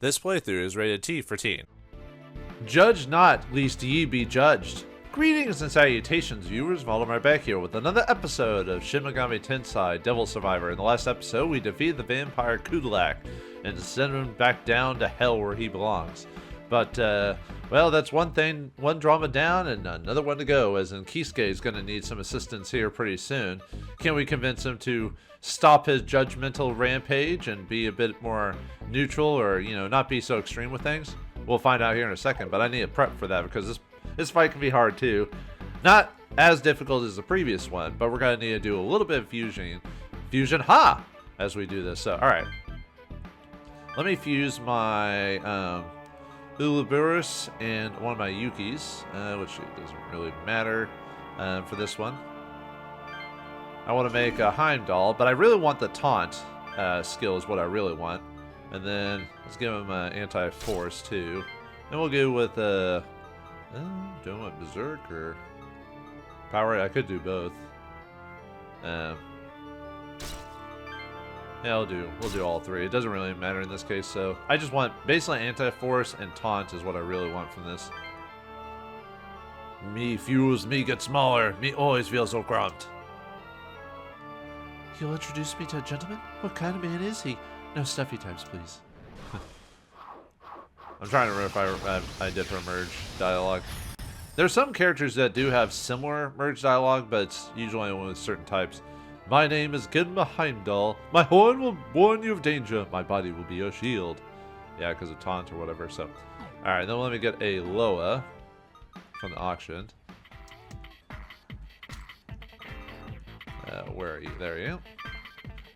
This playthrough is rated T for teen. Judge not, lest ye be judged. Greetings and salutations, viewers. Vauldemare back here with another episode of Shin Megami Tensei Devil Survivor. In the last episode, we defeated the vampire Kudalak and sent him back down to hell where he belongs. But, well, that's one drama down and another one to go, as in Keisuke is going to need some assistance here pretty soon. Can we convince him to stop his judgmental rampage and be a bit more neutral, or, you know, not be so extreme with things? We'll find out here in a second, but I need to prep for that because this fight can be hard too. Not as difficult as the previous one, but we're going to need to do a little bit of fusion, as we do this. So, alright. Let me fuse my, Ouroboros and one of my Yukis, which doesn't really matter for this one. I want to make a Heimdall, but I really want the taunt skill is what I really want. And then let's give him anti-force too. And we'll go with do I want Berserk or Power? I could do both. Yeah, we'll do all three. It doesn't really matter in this case, so I just want basically anti-force and taunt is what I really want from this. Me fuse, me get smaller, me always feel so cramped. You'll introduce me to a gentleman? What kind of man is he? No stuffy types, please. I'm trying to remember if I did her merge dialogue. There's some characters that do have similar merge dialogue, but it's usually only with certain types. My name is Genma Heimdall. My horn will warn you of danger. My body will be your shield. Yeah, because of taunt or whatever. So, all right. Then let me get a Loa from the auction. Where are you? There you go.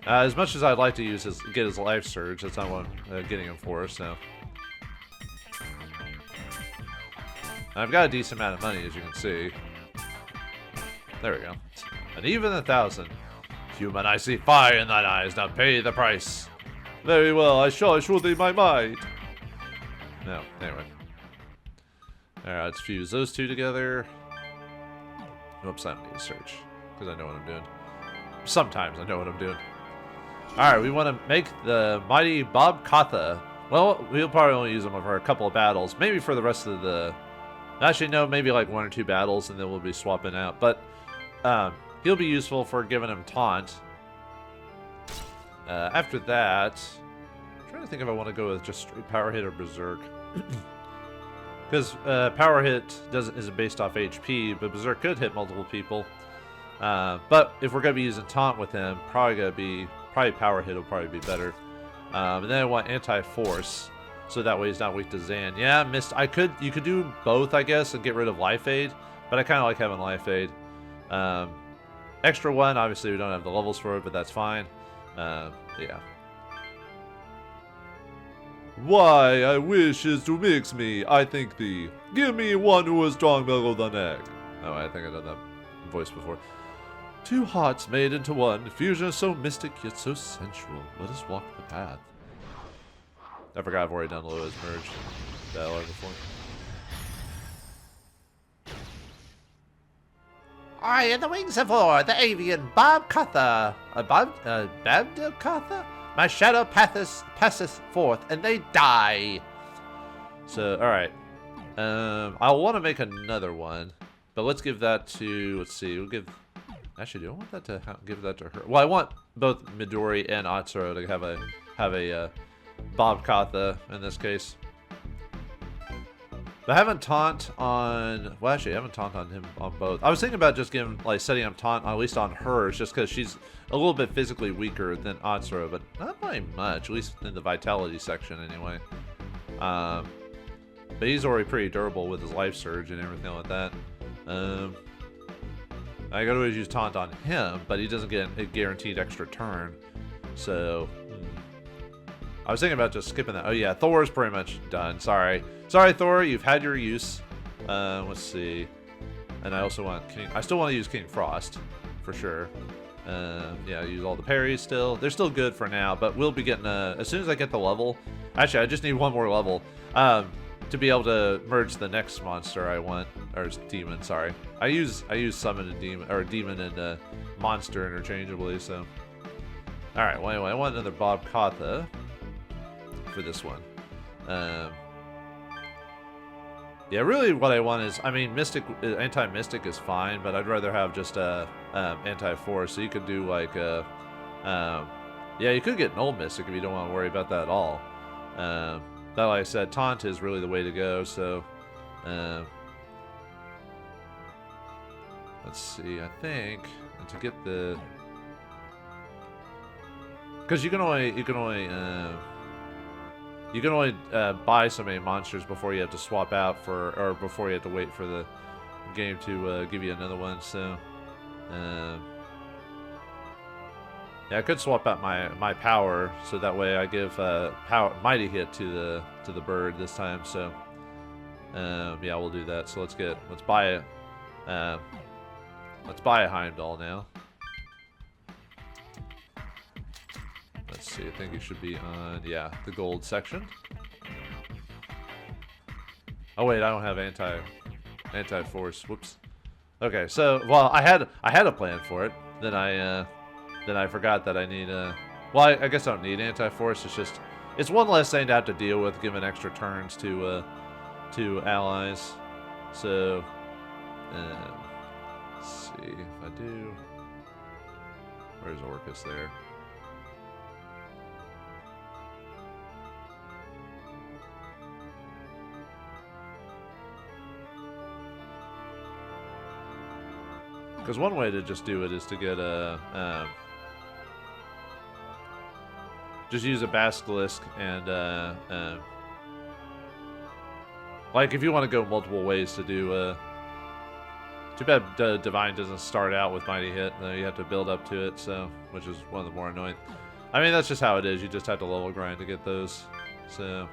As much as I'd like to get his life surge, that's not what I'm getting him for. So, I've got a decent amount of money, as you can see. There we go. And even 1,000. Human, I see fire in thine eyes, now pay the price. Very well, I shall assure thee my might. No, anyway. Alright, let's fuse those two together. Oops, I don't need to search, because I know what I'm doing. Sometimes I know what I'm doing. Alright, we want to make the mighty Bob Katha. Well, we'll probably only use him for a couple of battles. Maybe for the rest of the... Actually, no, maybe like 1 or 2 battles, and then we'll be swapping out. But, he'll be useful for giving him taunt. After that, I'm trying to think if I want to go with just straight power hit or berserk. Because power hit isn't based off HP, but berserk could hit multiple people. But if we're going to be using taunt with him, probably power hit will probably be better. And then I want anti-force, so that way he's not weak to Zan. Yeah, missed. You could do both, I guess, and get rid of life aid, but I kind of like having life aid. Extra one, obviously we don't have the levels for it, but that's fine. Yeah. Why, I wish is to mix me, I think thee. Give me one who is strong below the neck. Oh, I think I've done that voice before. 2 hearts made into one. Fusion is so mystic, yet so sensual. Let us walk the path. I forgot I've already done Loa's merge dialogue before. I in the wings of war, the avian Bob Katha. Babda Katha? My shadow passeth forth, and they die. So, alright. I want to make another one, but let's give that to, let's see, we'll give, actually, do I want that to give that to her? Well, I want both Midori and Atsuro to have a Bob Katha in this case. But I haven't taunt on... Well, actually, I haven't taunt on him on both. I was thinking about just setting up taunt at least on hers, just because she's a little bit physically weaker than Atsuro, but not by much, at least in the vitality section anyway. But he's already pretty durable with his life surge and everything like that. I could always use taunt on him, but he doesn't get a guaranteed extra turn. So... I was thinking about just skipping that. Oh yeah, Thor's pretty much done. Sorry, Thor, you've had your use. Let's see. And I also want King. I still want to use King Frost, for sure. Yeah, use all the parries still. They're still good for now, but we'll be getting as soon as I get the level. Actually, I just need one more level to be able to merge the next monster I want, or demon. Sorry, I use summon and demon or demon and monster interchangeably. So, all right. Well, anyway, I want another Bob Katha for this one. Um, yeah, really what I want is, I mean, anti-mystic is fine, but I'd rather have just a anti-force. So you could do like yeah, you could get an old mystic if you don't want to worry about that at all. But like I said, taunt is really the way to go. So let's see. I think to get the, because you can only buy so many monsters before you have to swap out for, or before you have to wait for the game to give you another one. So yeah, I could swap out my power, so that way I give mighty hit to the bird this time. So yeah, we'll do that. So let's buy a Heimdall now. Let's see, I think it should be on, yeah, the gold section. Oh wait, I don't have anti-force. Whoops. Okay, so well, I had a plan for it. Then I forgot that I need well, I guess I don't need anti-force. It's one less thing to have to deal with, giving extra turns to allies. So let's see if I do. Where's Orcus there? Because one way to just do it is to get a just use a basilisk and like if you want to go multiple ways to do too bad Divine doesn't start out with mighty hit, though. You have to build up to it, so which is one of the more annoying. I mean, that's just how it is. You just have to level grind to get those. So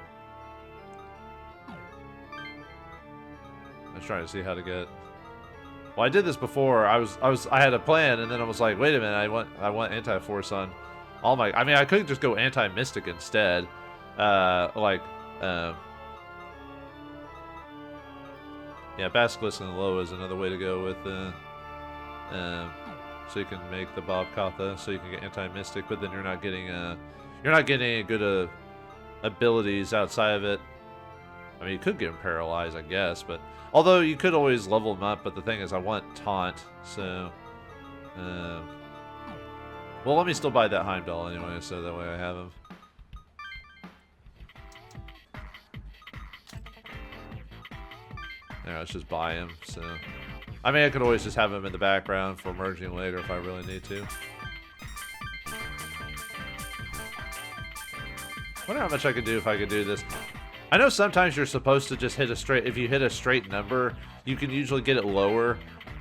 I'm trying to see how to get. Well, I did this before. I had a plan, and then I was like, wait a minute, I want anti-force on all my. I mean, I could just go anti-mystic instead, yeah, Basilisk and Loa is another way to go with, so you can make the Bob Katha, so you can get anti-mystic, but then you're not getting any good abilities outside of it. I mean, you could get him paralyzed, I guess, but although you could always level him up. But the thing is, I want taunt, so well, let me still buy that Heimdall anyway, so that way I have him. Yeah, let's just buy him. So, I mean, I could always just have him in the background for merging later if I really need to. Wonder how much I could do if I could do this. I know sometimes you're supposed to just hit a straight. If you hit a straight number, you can usually get it lower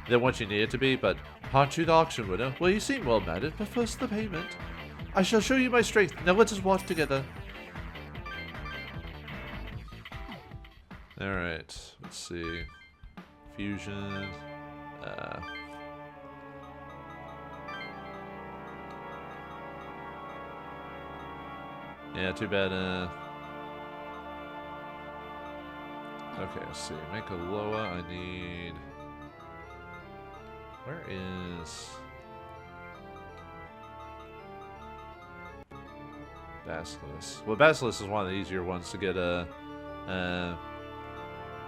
than what you need it to be. But aren't you the auction winner? Well, you seem well mannered, but first the payment. I shall show you my strength. Now let us walk together. All right. Let's see. Fusion. Yeah, too bad. Okay, let's see. Make a Loa. I need. Where is Basilisk? Well, Basilisk is one of the easier ones to get a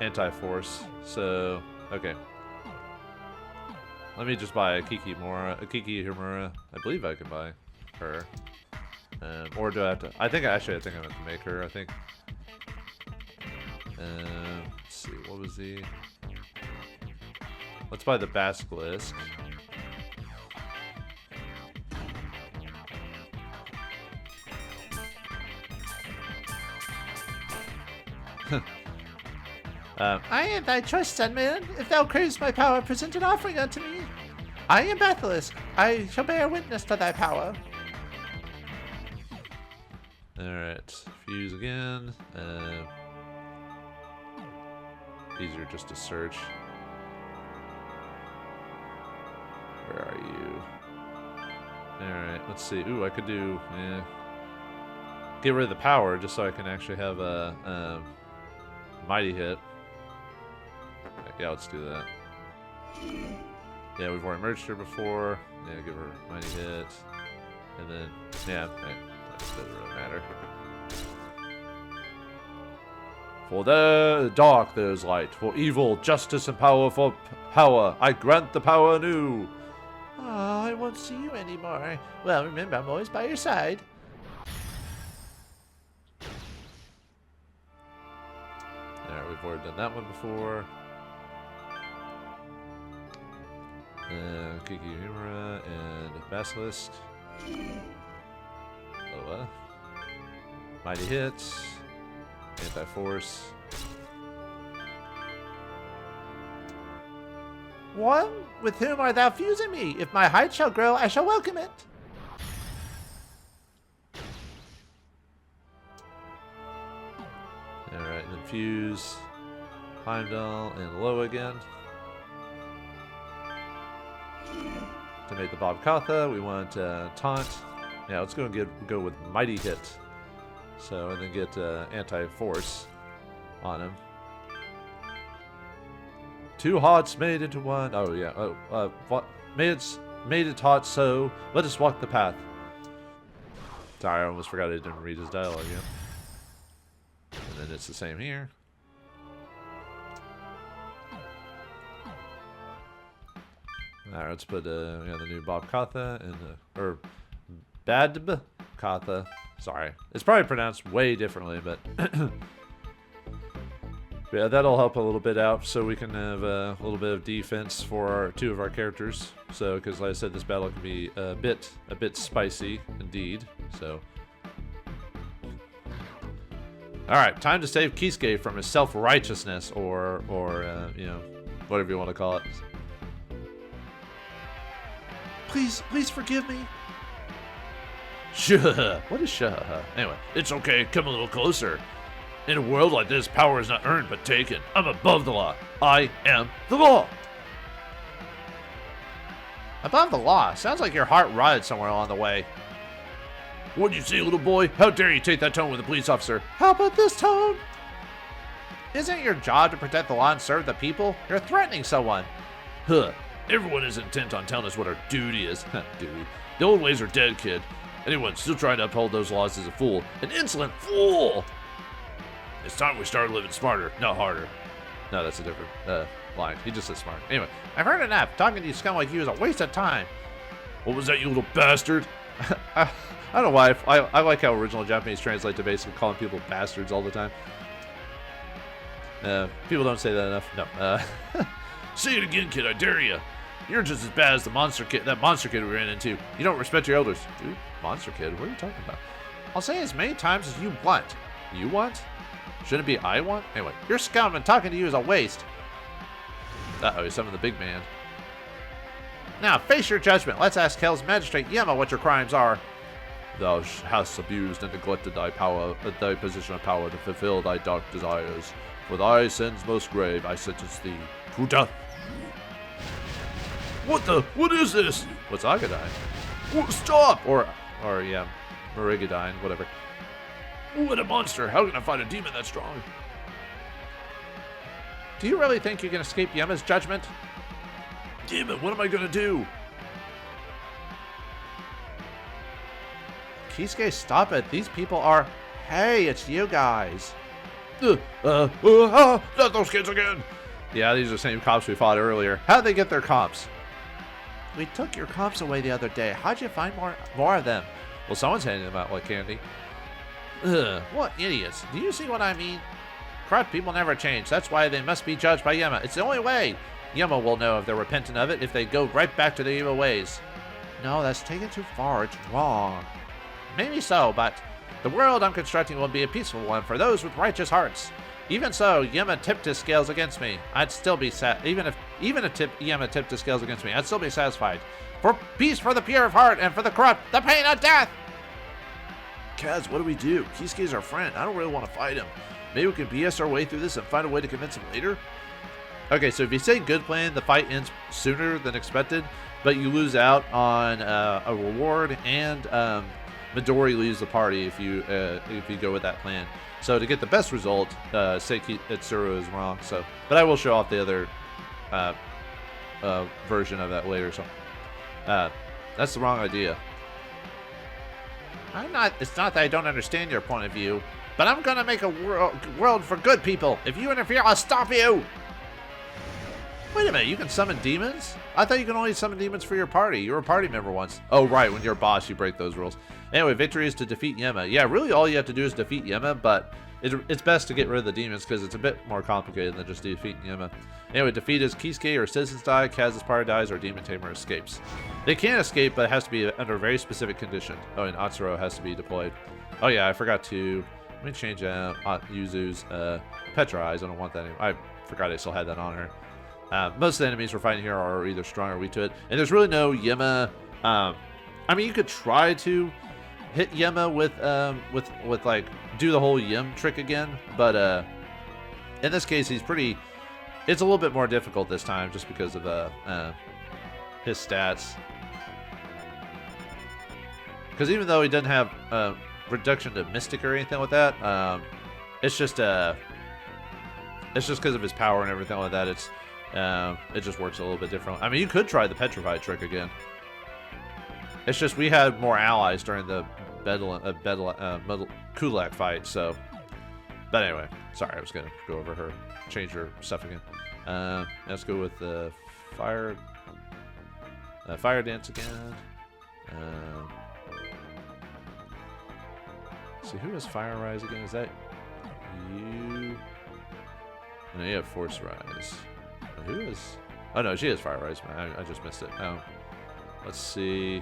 anti-force. So, okay. Let me just buy a Kiki Himura. I believe I can buy her. Or do I have to? I think I have to make her. I think. Let's see. What was the? Let's buy the Basilisk. I am thy choice, son man. If thou craves my power, present an offering unto me. I am Basilisk. I shall bear witness to thy power. Alright, fuse again. Easier just to search. Where are you? Alright, let's see. Ooh, I could do. Get rid of the power just so I can actually have a mighty hit. Yeah, let's do that. Yeah, we've already merged her before. Yeah, give her a mighty hit. And then, yeah, that doesn't really matter. For the dark there is light. For evil, justice, and power. For power, I grant the power anew. Oh, I won't see you anymore. Well, remember, I'm always by your side. There, we've already done that one before. Kiki Humora and Basilisk. Oh, Mighty Hits. Anti-Force. One with whom art thou fusing me? If my height shall grow, I shall welcome it. Alright, then fuse Heimdall and Low again. To make the Bob Katha, we want Taunt. Yeah, let's go and go with Mighty Hit. So, and then get Anti-Force on him. Two hearts made into one. Oh, yeah. Made it hot, so let us walk the path. Sorry, I almost forgot I didn't read his dialogue yet. And then it's the same here. Alright, let's put the new Bob Katha in or Badb Katha. Sorry. It's probably pronounced way differently, but yeah, that'll help a little bit out so we can have a little bit of defense for two of our characters. So, because like I said, this battle can be a bit spicy indeed. So, all right, time to save Keisuke from his self-righteousness or you know, whatever you want to call it. Please forgive me. Shuh. What is shuh? Anyway, it's okay. Come a little closer. In a world like this, power is not earned but taken. I'm above the law. I am the law. Above the law? Sounds like your heart rotted somewhere along the way. What'd you say, little boy? How dare you take that tone with a police officer? How about this tone? Isn't it your job to protect the law and serve the people? You're threatening someone. Huh. Everyone is intent on telling us what our duty is. Duty. The old ways are dead, kid. Anyone still trying to uphold those laws is a fool. An insolent fool! It's time we started living smarter, not harder. No, that's a different line. He just said smart. Anyway, I've heard enough. Talking to you scum like you is a waste of time. What was that, you little bastard? I don't know why. I like how original Japanese translate to basically calling people bastards all the time. People don't say that enough. No. Say it again, kid. I dare you. You're just as bad as the monster kid. That monster kid we ran into. You don't respect your elders. Dude, monster kid. What are you talking about? I'll say as many times as you want. You want? Shouldn't it be I want? Anyway, you're scum and talking to you is a waste. Uh-oh, he's summoned the big man. Now, face your judgment. Let's ask Hell's Magistrate Yama what your crimes are. Thou hast abused and neglected thy power, thy position of power to fulfill thy dark desires. For thy sins most grave, I sentence thee to death. What is this? What's Agadine? Stop! Or yeah, Marigadine, whatever. What a monster! How can I fight a demon that strong? Do you really think you can escape Yama's judgment? Damn it, what am I gonna do? Keisuke, stop it. These people are... Hey, it's you guys. Not those kids again! Yeah, these are the same cops we fought earlier. How'd they get their comps? We took your comps away the other day. How'd you find more of them? Well, someone's handing them out like candy. What idiots. Do you see what I mean? Corrupt people never change. That's why they must be judged by Yama. It's the only way. Yama will know if they're repentant of it if they go right back to their evil ways. No, that's taken too far. It's wrong. Maybe so, but the world I'm constructing will be a peaceful one for those with righteous hearts. Even so, Yama tipped his scales against me. I'd still be even if Yama tipped his scales against me, I'd still be satisfied. For peace for the pure of heart and for the corrupt, the pain of death! Kaz, what do we do? Keisuke's our friend. I don't really want to fight him. Maybe we can BS our way through this and find a way to convince him later? Okay, so if you say good plan, the fight ends sooner than expected, but you lose out on a reward, and Midori leaves the party if you go with that plan. So to get the best result, Seiki Itsuru is wrong. So, but I will show off the other version of that later. So that's the wrong idea. It's not that I don't understand your point of view. But I'm gonna make a world for good people. If you interfere, I'll stop you. Wait a minute, you can summon demons? I thought you can only summon demons for your party. You were a party member once. Oh, right, when you're a boss, you break those rules. Anyway, victory is to defeat Yema. Yeah, really all you have to do is defeat Yema, but it's best to get rid of the demons because it's a bit more complicated than just defeating Yema. Anyway, defeat is Keisuke or citizens die, Kaz's party dies, or demon tamer escapes. They can escape, but it has to be under a very specific condition. Oh, and Atsuro has to be deployed. Oh yeah, I forgot to... Let me change out Yuzu's Petra Eyes. I don't want that anymore. I forgot I still had that on her. Most of the enemies we're fighting here are either strong or weak to it. And there's really no Yema... I mean, you could try to hit Yema with like, do the whole Yem trick again. But in this case, he's pretty... It's a little bit more difficult this time just because of his stats. Because even though he doesn't have reduction to Mystic or anything like that, it's just because of his power and everything like that. It just works a little bit different. I mean, you could try the Petrified trick again. It's just we had more allies during the Kulak fight, so. But anyway, sorry, I was gonna go over her, change her stuff again. Let's go with the fire dance again. Let's see, who has Fire Rise again? Is that you? No, you have Force Rise. Who is? Oh no, she has Fire Rise. I just missed it. Oh, let's see.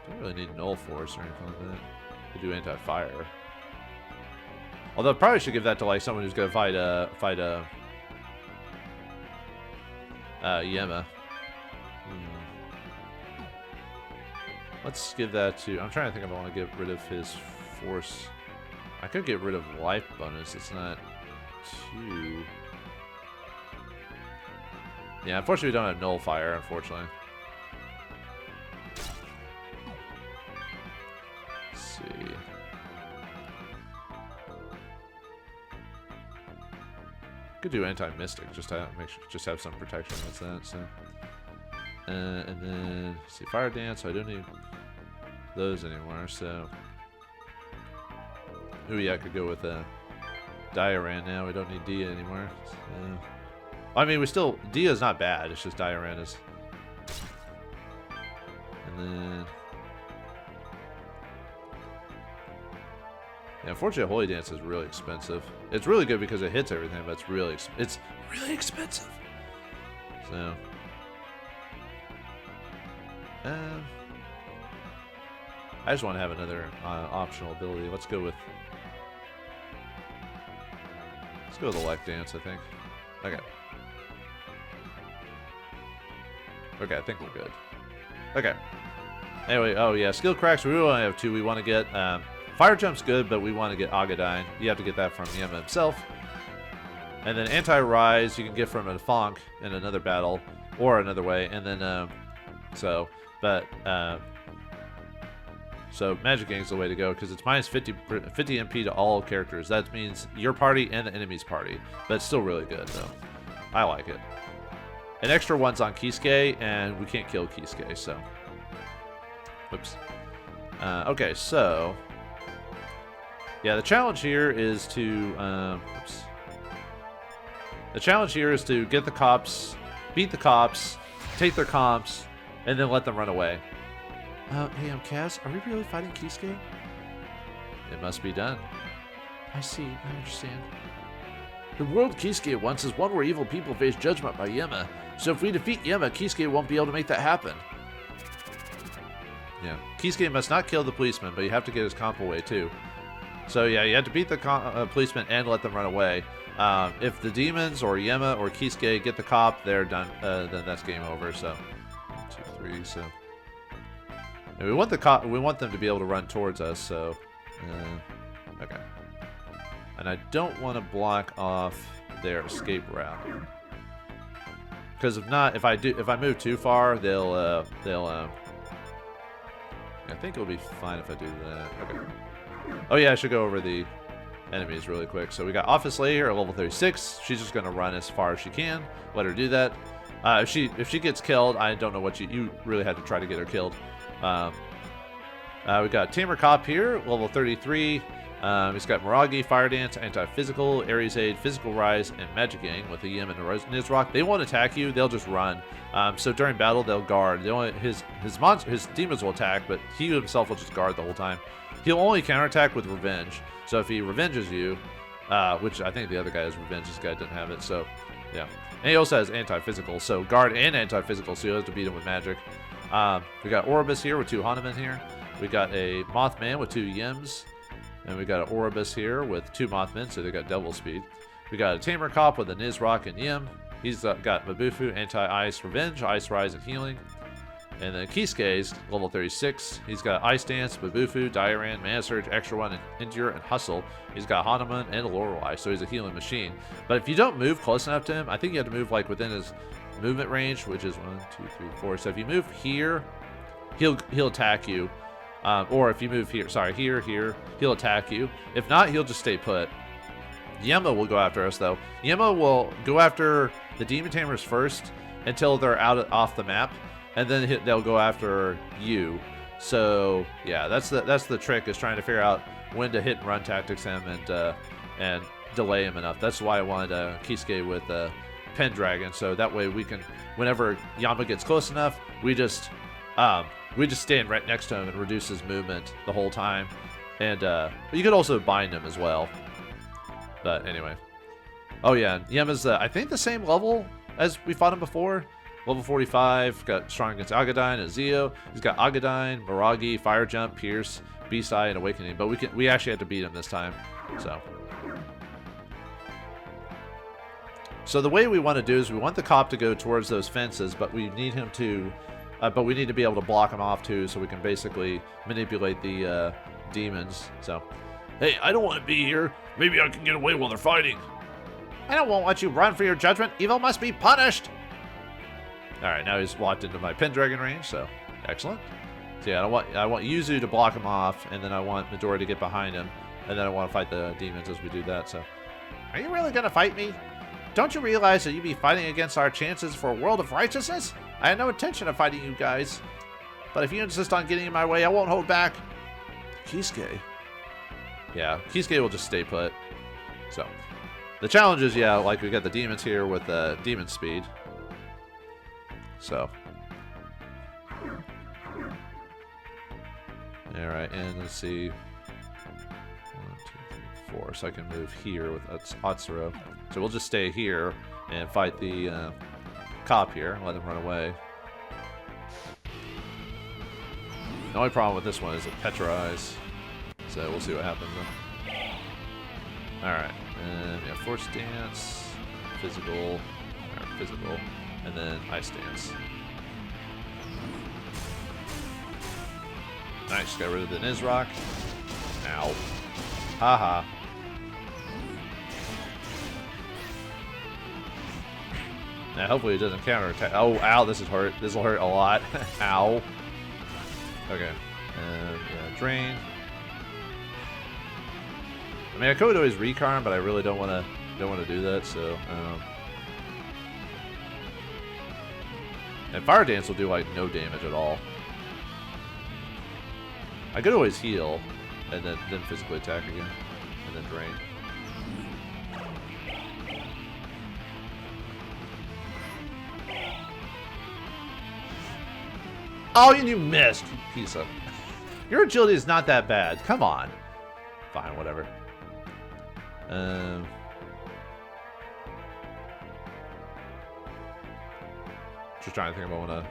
Don't really need Null Force or anything like that. Could do anti-fire. Although I probably should give that to like someone who's gonna fight Yema. Let's give that to... I'm trying to think if I want to get rid of his force. I could get rid of life bonus. It's not too... Yeah, unfortunately we don't have null fire, unfortunately. Let's see. Could do anti-mystic, just to make sure, just have some protection with that. So, and then let's see, fire dance. So I don't need those anymore. So, ooh yeah, I could go with Diaran now. We don't need Dia anymore. So, I mean, we still Dia's not bad. It's just Diaran is. And then, yeah, unfortunately, Holy Dance is really expensive. It's really good because it hits everything, but it's really expensive. So, I just want to have another optional ability. Let's go with the Life Dance, I think. Okay. Okay, I think we're good. Okay. Anyway, oh yeah, skill cracks. We really only have two. We want to get Fire Jump's good, but we want to get Agadine. You have to get that from Yema himself. And then Anti-Rise you can get from a Fonk in another battle, or another way. And then, so Magic Gang's the way to go, because it's minus 50 MP to all characters. That means your party and the enemy's party. But it's still really good, though. I like it. An extra one's on Keisuke, and we can't kill Keisuke, so. Whoops. Okay, so... Yeah, the challenge here is to, The challenge here is to get the cops, beat the cops, take their comps, and then let them run away. Hey, I'm Kaz. Are we really fighting Keisuke? It must be done. I see. I understand. The world Keisuke wants is one where evil people face judgment by Yema. So if we defeat Yema, Keisuke won't be able to make that happen. Yeah. Keisuke must not kill the policeman, but you have to get his comp away, too. So yeah, you have to beat the policeman and let them run away. If the demons or Yema or Keisuke get the cop, they're done. Then that's game over. So 1, 2, 3. So and we want the cop. We want them to be able to run towards us. So okay. And I don't want to block off their escape route, because if not, if I move too far, they'll. I think it'll be fine if I do that. Okay. Oh yeah, I should go over the enemies really quick. So we got Office Lady here at level 36. She's just gonna run as far as she can. Let her do that. If she gets killed, I don't know what you really have to try to get her killed. We got Tamer Cop here, level 33. He's got Miragi, Fire Dance, Anti-Physical, Aries Aid, Physical Rise, and Magic Gang with a Yim and a Nizrock. They won't attack you, they'll just run. So during battle, they'll guard. His demons will attack, but he himself will just guard the whole time. He'll only counterattack with Revenge. So if he revenges you, which I think the other guy has Revenge, this guy didn't have it, so yeah. And he also has Anti-Physical, so guard and Anti-Physical, so you'll have to beat him with magic. We got Oribus here with 2 Hanuman here. We got a Mothman with 2 Yims. And we got an Oribus here with 2 Mothmen, so they got double speed. We got a Tamer Cop with a Nizrock and Yim. He's got Mabufu, Anti-Ice, Revenge, Ice Rise, and Healing. And then Keisuke's level 36. He's got Ice Dance, Mabufu, Diaran, Mana Surge, Extra One, and Endure, and Hustle. He's got Hanuman and a Lorelei, so he's a healing machine. But if you don't move close enough to him, I think you have to move like within his movement range, which is 1, 2, 3, 4. So if you move here, he'll attack you. Or if you move here, here, he'll attack you. If not, he'll just stay put. Yema will go after us, though. Yema will go after the Demon Tamers first until they're off the map, and then they'll go after you. So yeah, that's the trick, is trying to figure out when to hit and run tactics him and delay him enough. That's why I wanted Keisuke with Pendragon, so that way we can, whenever Yama gets close enough, we just stand right next to him and reduce his movement the whole time. And you could also bind him as well. But anyway. Oh yeah, Yema's I think the same level as we fought him before. Level 45, got strong against Agadine and Zeo. He's got Agadine, Miragi, Fire Jump, Pierce, B-Side, and Awakening. But we actually had to beat him this time. So the way we want to do is we want the cop to go towards those fences, but we need him to we need to be able to block him off too, so we can basically manipulate the demons. So, hey, I don't want to be here. Maybe I can get away while they're fighting. I don't want you run for your judgment. Evil must be punished. All right, now he's walked into my Pendragon range, so excellent. So yeah, I want Yuzu to block him off, and then I want Midori to get behind him, and then I want to fight the demons as we do that. So, are you really gonna fight me? Don't you realize that you'd be fighting against our chances for a world of righteousness? I had no intention of fighting you guys, but if you insist on getting in my way, I won't hold back. Keisuke. Yeah, Keisuke will just stay put. So, the challenge is, yeah, like we got the demons here with demon speed. So. Alright, and let's see. 1, 2, 3, 4. So I can move here with Atsuro. So we'll just stay here and fight the cop here. Let him run away. The only problem with this one is it Petrifies. So we'll see what happens then. Alright. And we have Force Dance, Physical, and then Ice Dance. Nice, got rid of the Nizrock. Ow. Haha. Now hopefully it doesn't counterattack. Oh, ow, this is hurt. This will hurt a lot. Ow. Okay. And yeah, Drain. I mean, I could always Recarn, but I really don't want to do that. So, and Fire Dance will do like no damage at all. I could always heal, and then physically attack again, and then Drain. Oh, and you missed, you piece of. Your agility is not that bad. Come on. Fine, whatever. Just trying to think if I want to.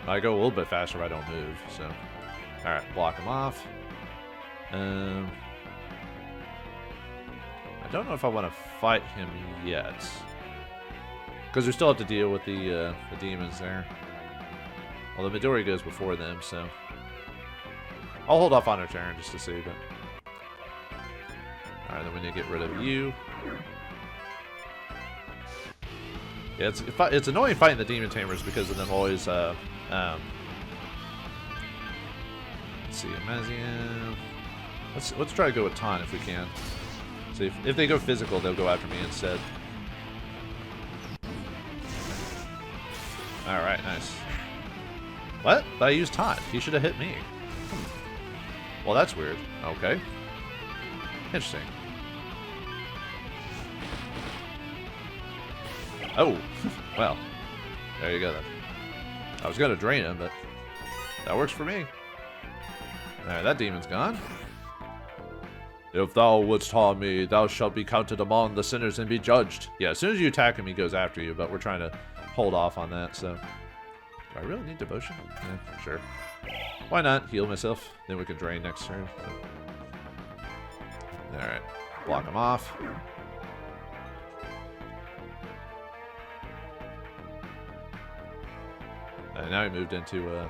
I go a little bit faster if I don't move. So, all right, block him off. I don't know if I want to fight him yet, because we still have to deal with the demons there. Although Midori goes before them, so I'll hold off on her turn just to see. But all right, then we need to get rid of you. Yeah, it's annoying fighting the demon tamers because of them always. Let's see, Amazian. Let's try to go with Tan if we can. See if they go physical, they'll go after me instead. All right, nice. What? But I used Taunt. He should have hit me. Well, that's weird. Okay. Interesting. Oh, well, there you go then. I was gonna drain him, but that works for me. Alright, that demon's gone. If thou wouldst harm me, thou shalt be counted among the sinners and be judged. Yeah, as soon as you attack him, he goes after you, but we're trying to hold off on that, so. Do I really need devotion? Yeah, sure. Why not? Heal myself. Then we can drain next turn. So. Alright. Block him off. And now he moved into,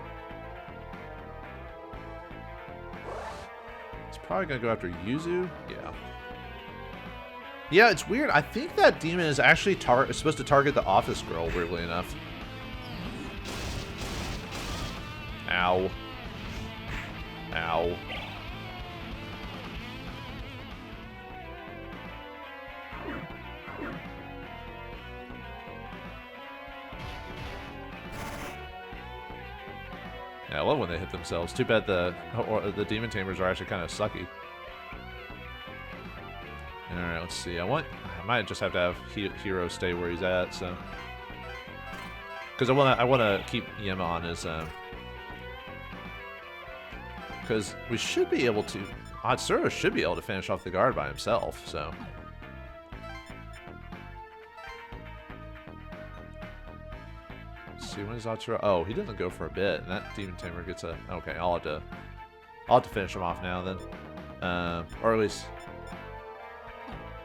He's probably gonna go after Yuzu? Yeah. Yeah, it's weird. I think that demon is actually supposed to target the office girl, weirdly enough. Ow. Ow. Yeah, I love when they hit themselves. Too bad the demon tamers are actually kind of sucky. Alright, let's see. I might just have to have Hero stay where he's at, so. Because I wanna keep Yema on his because we should be able to. Otsuro should be able to finish off the guard by himself, so. Let's see, when is Otsuro? Oh, he doesn't go for a bit, and that demon tamer gets a. Okay, I'll have to finish him off now then, or at least.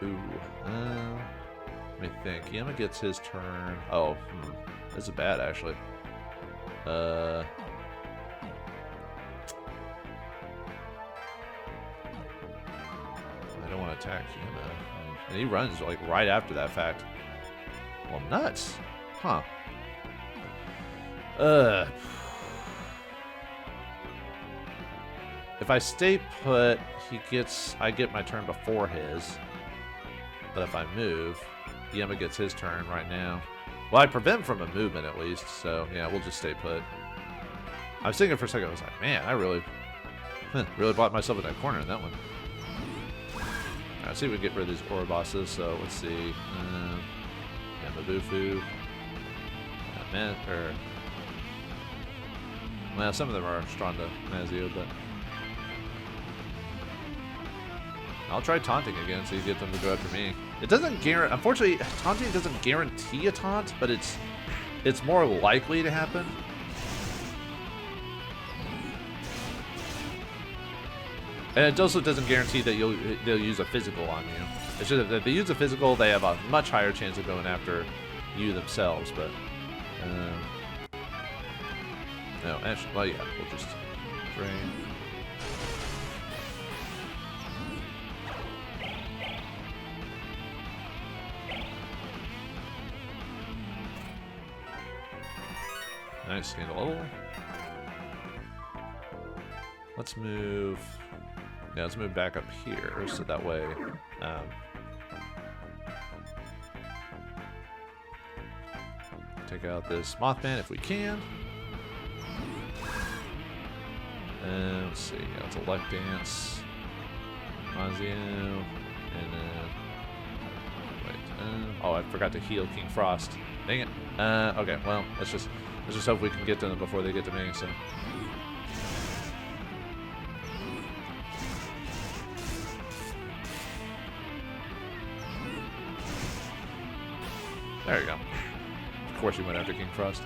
Ooh, let me think. Yema gets his turn. Oh, this is bad actually. I don't want to attack Yema. And he runs like right after that fact. Well, nuts, huh? If I stay put, I get my turn before his. But if I move, Yema gets his turn right now. Well, I prevent from a movement at least, so yeah, we'll just stay put. I was thinking for a second, I was like, man, I really bought myself in that corner in that one. Alright, let's see if we can get rid of these Aura bosses. So let's see. Mabufu. Well, some of them are strong to Mazio, but I'll try taunting again so you get them to go after me. It doesn't guarantee. Unfortunately, taunting doesn't guarantee a taunt, but it's more likely to happen. And it also doesn't guarantee that they'll use a physical on you. It's just if they use a physical, they have a much higher chance of going after you themselves. But no, actually, well, yeah, we'll just drain. Nice, gain a level. Let's move. Yeah, let's move back up here so that way. Take out this Mothman if we can. Let's see. Yeah, it's a Elect Dance. Mazio. And then. Wait. Oh, I forgot to heal King Frost. Dang it. Okay, well, let's just hope we can get to them before they get to me, so. There you go. Of course you went after King Frost.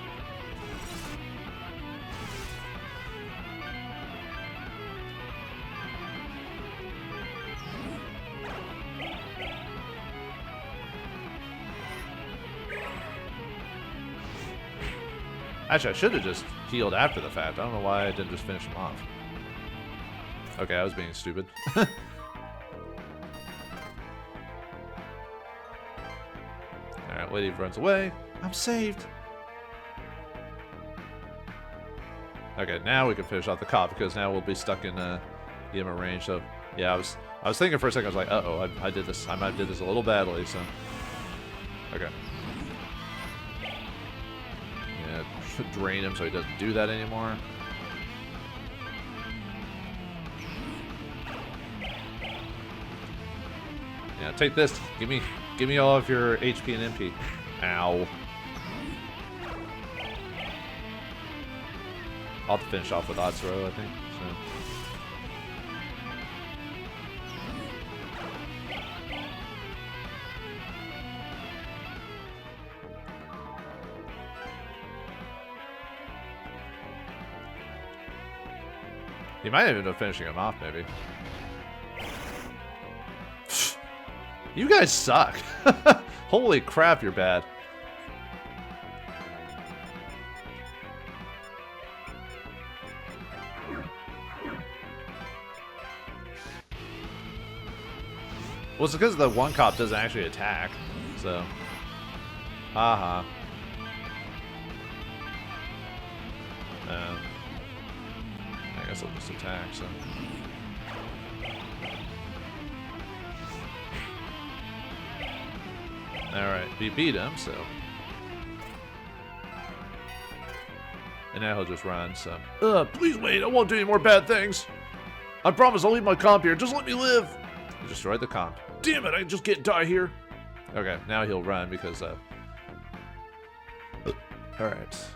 Actually, I should have just healed after the fact. I don't know why I didn't just finish him off. Okay, I was being stupid. Alright, lady runs away. I'm saved. Okay, now we can finish off the cop because now we'll be stuck in Yema range. So yeah, I was thinking for a second. I was like, uh-oh, I did this. I might have did this a little badly. So okay. Yeah, drain him so he doesn't do that anymore. Yeah, take this. Give me all of your HP and MP. Ow. I'll have to finish off with Otsuro, I think. So. He might even end up finishing him off, maybe. You guys suck. Holy crap, you're bad. Well, it's because the one cop doesn't actually attack, so. Haha. I guess I'll just attack, so. Alright, we beat him, so. And now he'll just run, so. Please wait, I won't do any more bad things. I promise I'll leave my comp here, just let me live. He destroyed the comp. Damn it, I just can't die here. Okay, now he'll run because, Alright.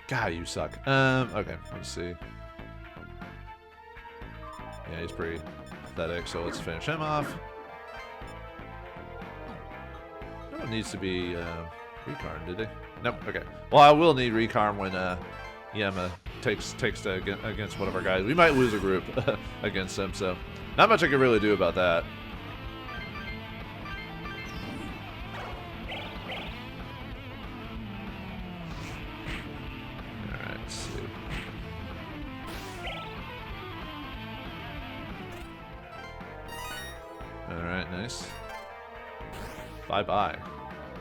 God, you suck. Okay, let's see. Yeah, he's pretty pathetic, so let's finish him off. No one needs to be recarm, did they? Nope, okay. Well, I will need recarm when Yama takes to against one of our guys. We might lose a group against him, so not much I can really do about that. Alright, let's see. Alright, nice. Bye-bye.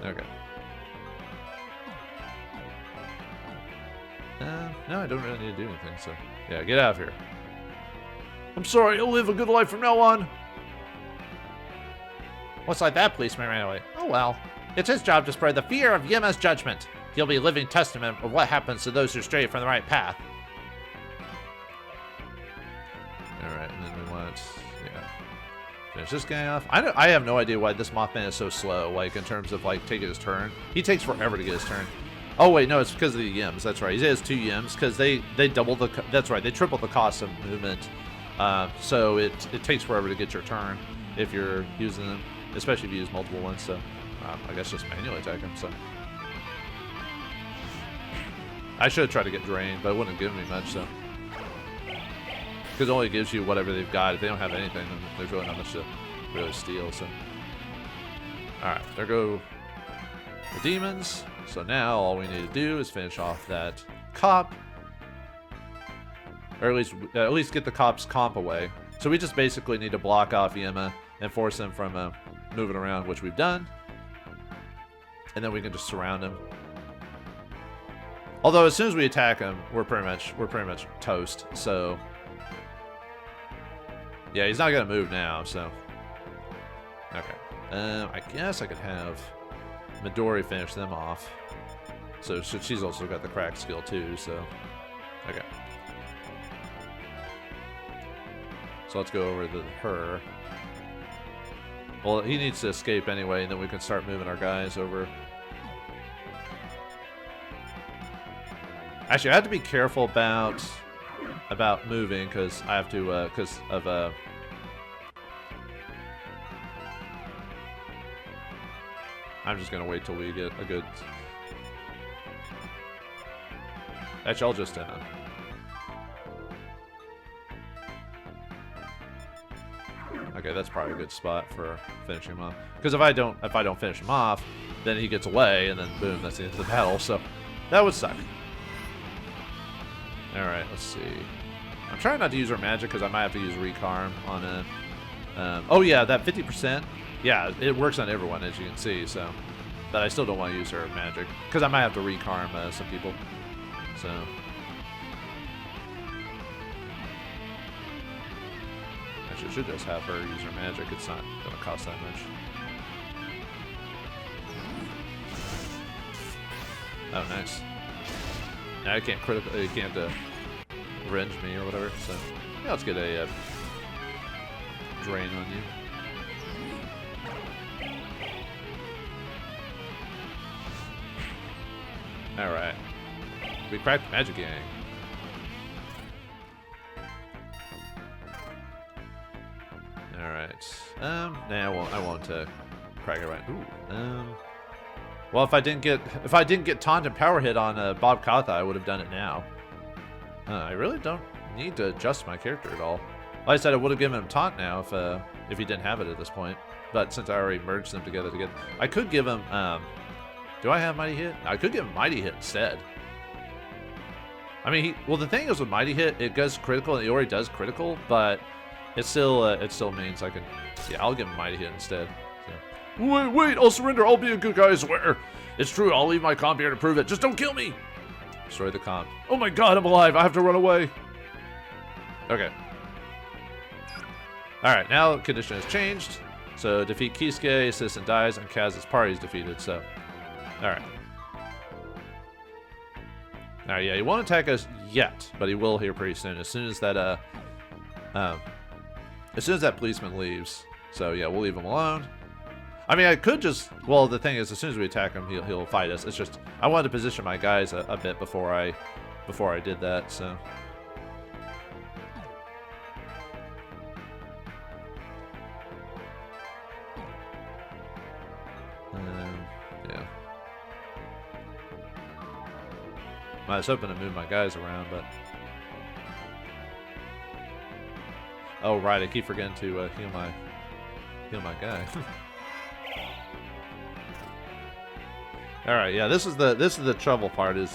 Okay. No, I don't really need to do anything, so. Yeah, get out of here. I'm sorry, I'll live a good life from now on. What's like that policeman ran away? Oh well. It's his job to spread the fear of Yama's judgment. He'll be a living testament of what happens to those who stray from the right path. Alright, and then we want, yeah. Finish this guy off. I have no idea why this Mothman is so slow, like, in terms of, like, taking his turn. He takes forever to get his turn. Oh, wait, no, it's because of the yims. That's right. He has 2 yims, because they double the... That's right, they triple the cost of movement. So it takes forever to get your turn if you're using them, especially if you use multiple ones, so... I guess just manually attack him, so... I should have tried to get drained, but it wouldn't have given me much, so... Because it only gives you whatever they've got. If they don't have anything, then there's really not much to really steal, so... Alright, there go the demons. So now all we need to do is finish off that cop. Or at least get the cop's comp away. So we just basically need to block off Yama and force him from moving around, which we've done. And then we can just surround him. Although as soon as we attack him, we're pretty much toast. So yeah, he's not gonna move now. So okay, I guess I could have Midori finish them off. So she's also got the crack skill too. So okay. So let's go over to her. Well, he needs to escape anyway, and then we can start moving our guys over. Actually, I have to be careful about moving because I have to because of I'm just gonna wait till we get a good. Actually, I'll just Okay, that's probably a good spot for finishing him off. Because if I don't finish him off, then he gets away, and then boom, that's the end of the battle. So that would suck. All right, let's see. I'm trying not to use her magic because I might have to use recarm on a. Oh yeah, that 50%. Yeah, it works on everyone as you can see. So, but I still don't want to use her magic because I might have to recarm some people. So. Actually, I should just have her use her magic. It's not going to cost that much. Oh, nice. Now I can't critical. You can't revenge me or whatever. So yeah, let's get a drain on you. Alright. We cracked Magic Gang. Alright. Nah, I won't crack it right. Ooh. Well, if I didn't get taunt and power hit on Bob Katha, I would have done it now. I really don't need to adjust my character at all. Like I said, I would have given him taunt now if he didn't have it at this point. But since I already merged them together, I could give him. Do I have Mighty Hit? I could give him Mighty Hit instead. I mean, well, the thing is with Mighty Hit, it does critical, and it already does critical, but it still means I can. Yeah, I'll give him Mighty Hit instead. So. Wait! I'll surrender. I'll be a good guy, I swear. It's true. I'll leave my comp here to prove it. Just don't kill me. Destroy the comp. Oh my God, I'm alive. I have to run away. Okay. All right, now condition has changed. So defeat Keisuke, assistant dies, and Kaz's party is defeated. So, all right. All right, yeah, he won't attack us yet, but he will here pretty soon. As soon as that policeman leaves. So yeah, we'll leave him alone. I mean, I could just. Well, the thing is, as soon as we attack him, he'll fight us. It's just I wanted to position my guys a bit before I did that. So. Yeah. I was hoping to move my guys around, but. Oh right, I keep forgetting to heal my guy. All right, yeah, this is the trouble part. Is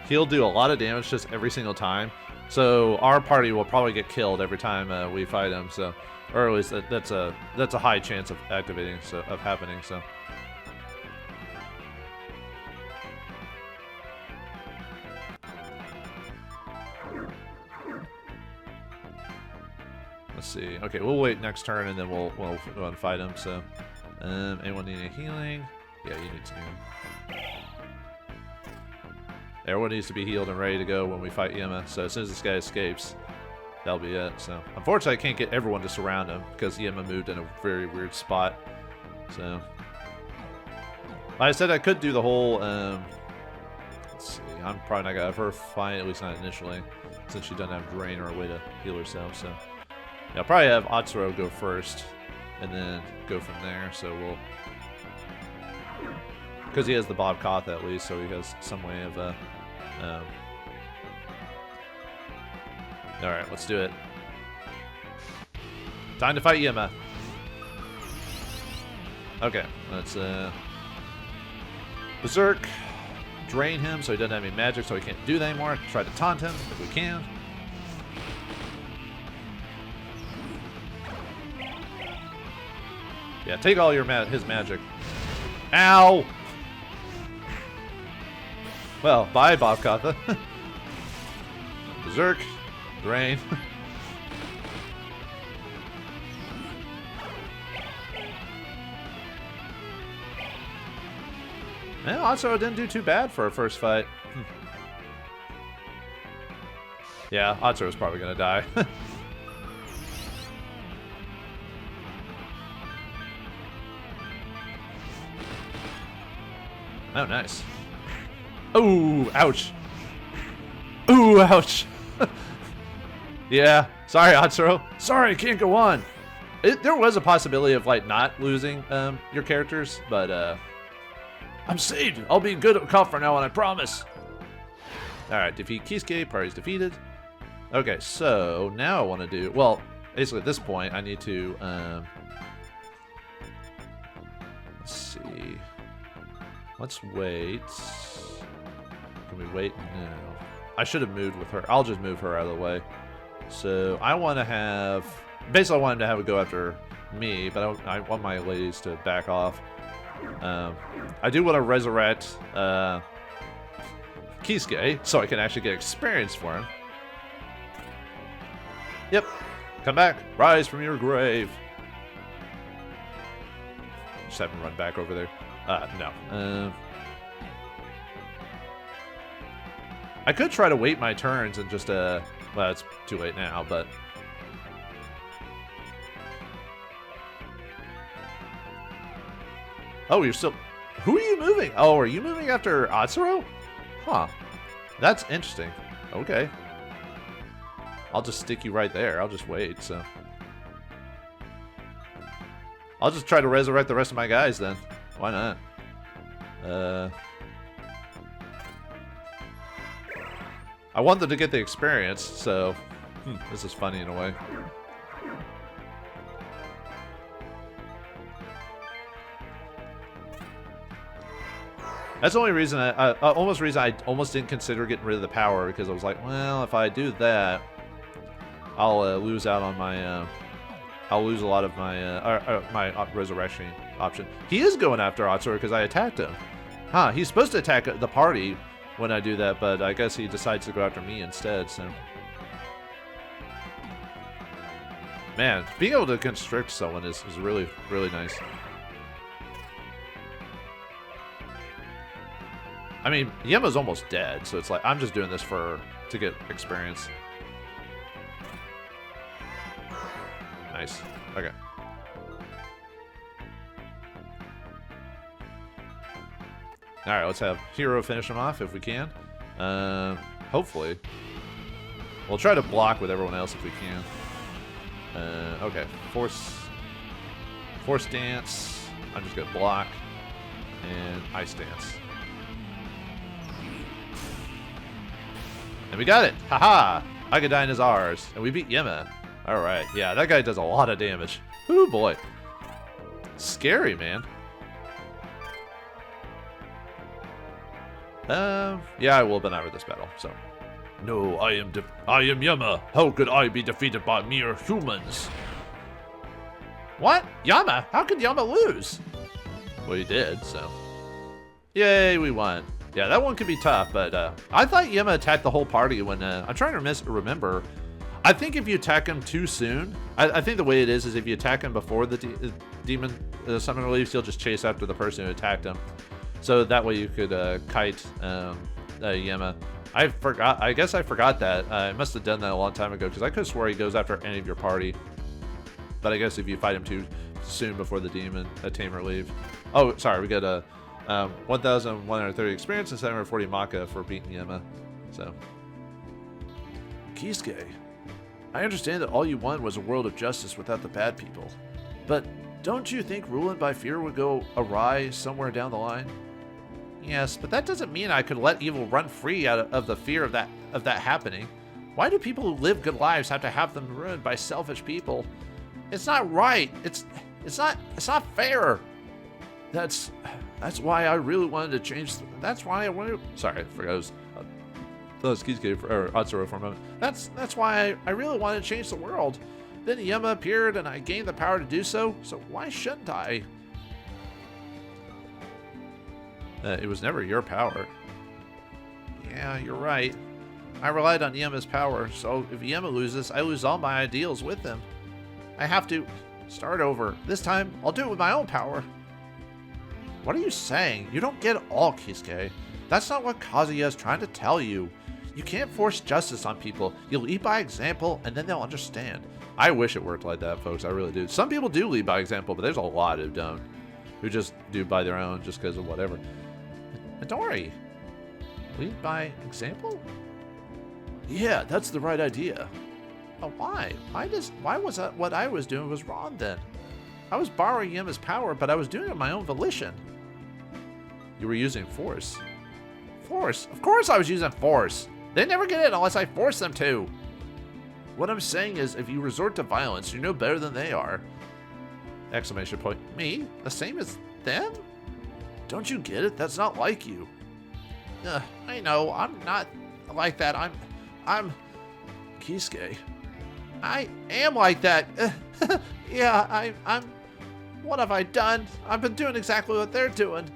he'll do a lot of damage just every single time. So our party will probably get killed every time we fight him. So, or at least that's a high chance of activating, so of happening. So. Let's see. Okay, we'll wait next turn and then we'll go and fight him. So, anyone need any healing? Yeah, you need some healing. Everyone needs to be healed and ready to go when we fight Yema. So as soon as this guy escapes, that'll be it. So unfortunately, I can't get everyone to surround him because Yema moved in a very weird spot. So, like I said, I could do the whole. Let's see. I'm probably not gonna have her fight, at least not initially, since she doesn't have drain or a way to heal herself. So. Yeah, I'll probably have Atsuro go first, and then go from there, so we'll... Because he has the Bob Katha at least, so he has some way of... Alright, let's do it. Time to fight Yema. Okay, let's... Berserk. Drain him so he doesn't have any magic, so he can't do that anymore. Try to taunt him if we can. Yeah, take all his magic. Ow! Well, bye, Bob Katha. Berserk. Drain. Well, Atsuro didn't do too bad for a first fight. Yeah, Atsuro's probably gonna die. Oh, nice. Oh, ouch. Ooh, ouch. Yeah, sorry, Atsuro. Sorry, I can't go on. There was a possibility of, like, not losing your characters, but I'm saved. I'll be good at cop from now on, I promise. Alright, defeat Keisuke. Party's defeated. Okay, so now I want to do... Well, basically at this point, I need to... let's see... Let's wait. Can we wait? No. I should have moved with her. I'll just move her out of the way. So I want to have... Basically, I want him to have a go after me, but I want my ladies to back off. I do want to resurrect Keisuke, so I can actually get experience for him. Yep. Come back. Rise from your grave. Just have him run back over there. No. I could try to wait my turns and just, well, it's too late now, but... Oh, you're still... Who are you moving? Oh, are you moving after Atsuro? Huh. That's interesting. Okay. I'll just stick you right there. I'll just wait, so... I'll just try to resurrect the rest of my guys, then. Why not? I want them to get the experience, so... this is funny in a way. That's the only reason I almost didn't consider getting rid of the power, because I was like, well, if I do that, I'll lose out on my I'll lose a lot of my my resurrection option. He is going after Atsuro because I attacked him. Huh? He's supposed to attack the party when I do that, but I guess he decides to go after me instead. So, man, being able to constrict someone is really nice. I mean, Yema's almost dead, so it's like I'm just doing this to get experience. Nice. Okay. Alright, let's have Hero finish him off if we can. Hopefully. We'll try to block with everyone else if we can. Okay. Force Dance. I'm just gonna block. And Ice Dance. And we got it! Haha! Agadine is ours. And we beat Yema. Alright, yeah, that guy does a lot of damage. Ooh, boy. Scary, man. Yeah, I will been out of this battle, so. No, I am Yama. How could I be defeated by mere humans? What? Yama? How could Yama lose? Well, he did, so. Yay, we won. Yeah, that one could be tough, but I thought Yama attacked the whole party when, I'm trying to remember. I think if you attack him too soon, I think the way it is if you attack him before the demon summoner leaves, he'll just chase after the person who attacked him. So that way you could kite Yama. I guess I forgot that. I must have done that a long time ago because I could have swore he goes after any of your party. But I guess if you fight him too soon before the demon tamer leave. Oh, sorry, we got a 1,130 experience and 740 Maka for beating Yama. So, Keisuke, I understand that all you want was a world of justice without the bad people. But don't you think ruling by fear would go awry somewhere down the line? Yes, but that doesn't mean I could let evil run free out of the fear of that happening. Why do people who live good lives have to have them ruined by selfish people? It's not right. It's not fair. That's why I really wanted to change. That's why I wanted. Sorry, I forgot. That was Keisuke or Atsuro for a moment. That's why I really wanted to change the world. Then Yama appeared and I gained the power to do so. So why shouldn't I? It was never your power. Yeah, you're right. I relied on Yama's power, so if Yama loses, I lose all my ideals with him. I have to start over. This time, I'll do it with my own power. What are you saying? You don't get it all, Keisuke. That's not what Kazuya is trying to tell you. You can't force justice on people. You'll lead by example, and then they'll understand. I wish it worked like that, folks. I really do. Some people do lead by example, but there's a lot who don't. Who just do by their own just because of whatever. Midori, lead by example? Yeah, that's the right idea. But why? Why was that what I was doing was wrong then? I was borrowing Yama's power, but I was doing it on my own volition. You were using force. Force? Of course I was using force. They never get it unless I force them to. What I'm saying is, if you resort to violence, you're no better than they are. Exclamation point. Me? The same as them? Don't you get it? That's not like you. I know. I'm not like that. I'm Keisuke. I am like that. Yeah, I'm. What have I done? I've been doing exactly what they're doing.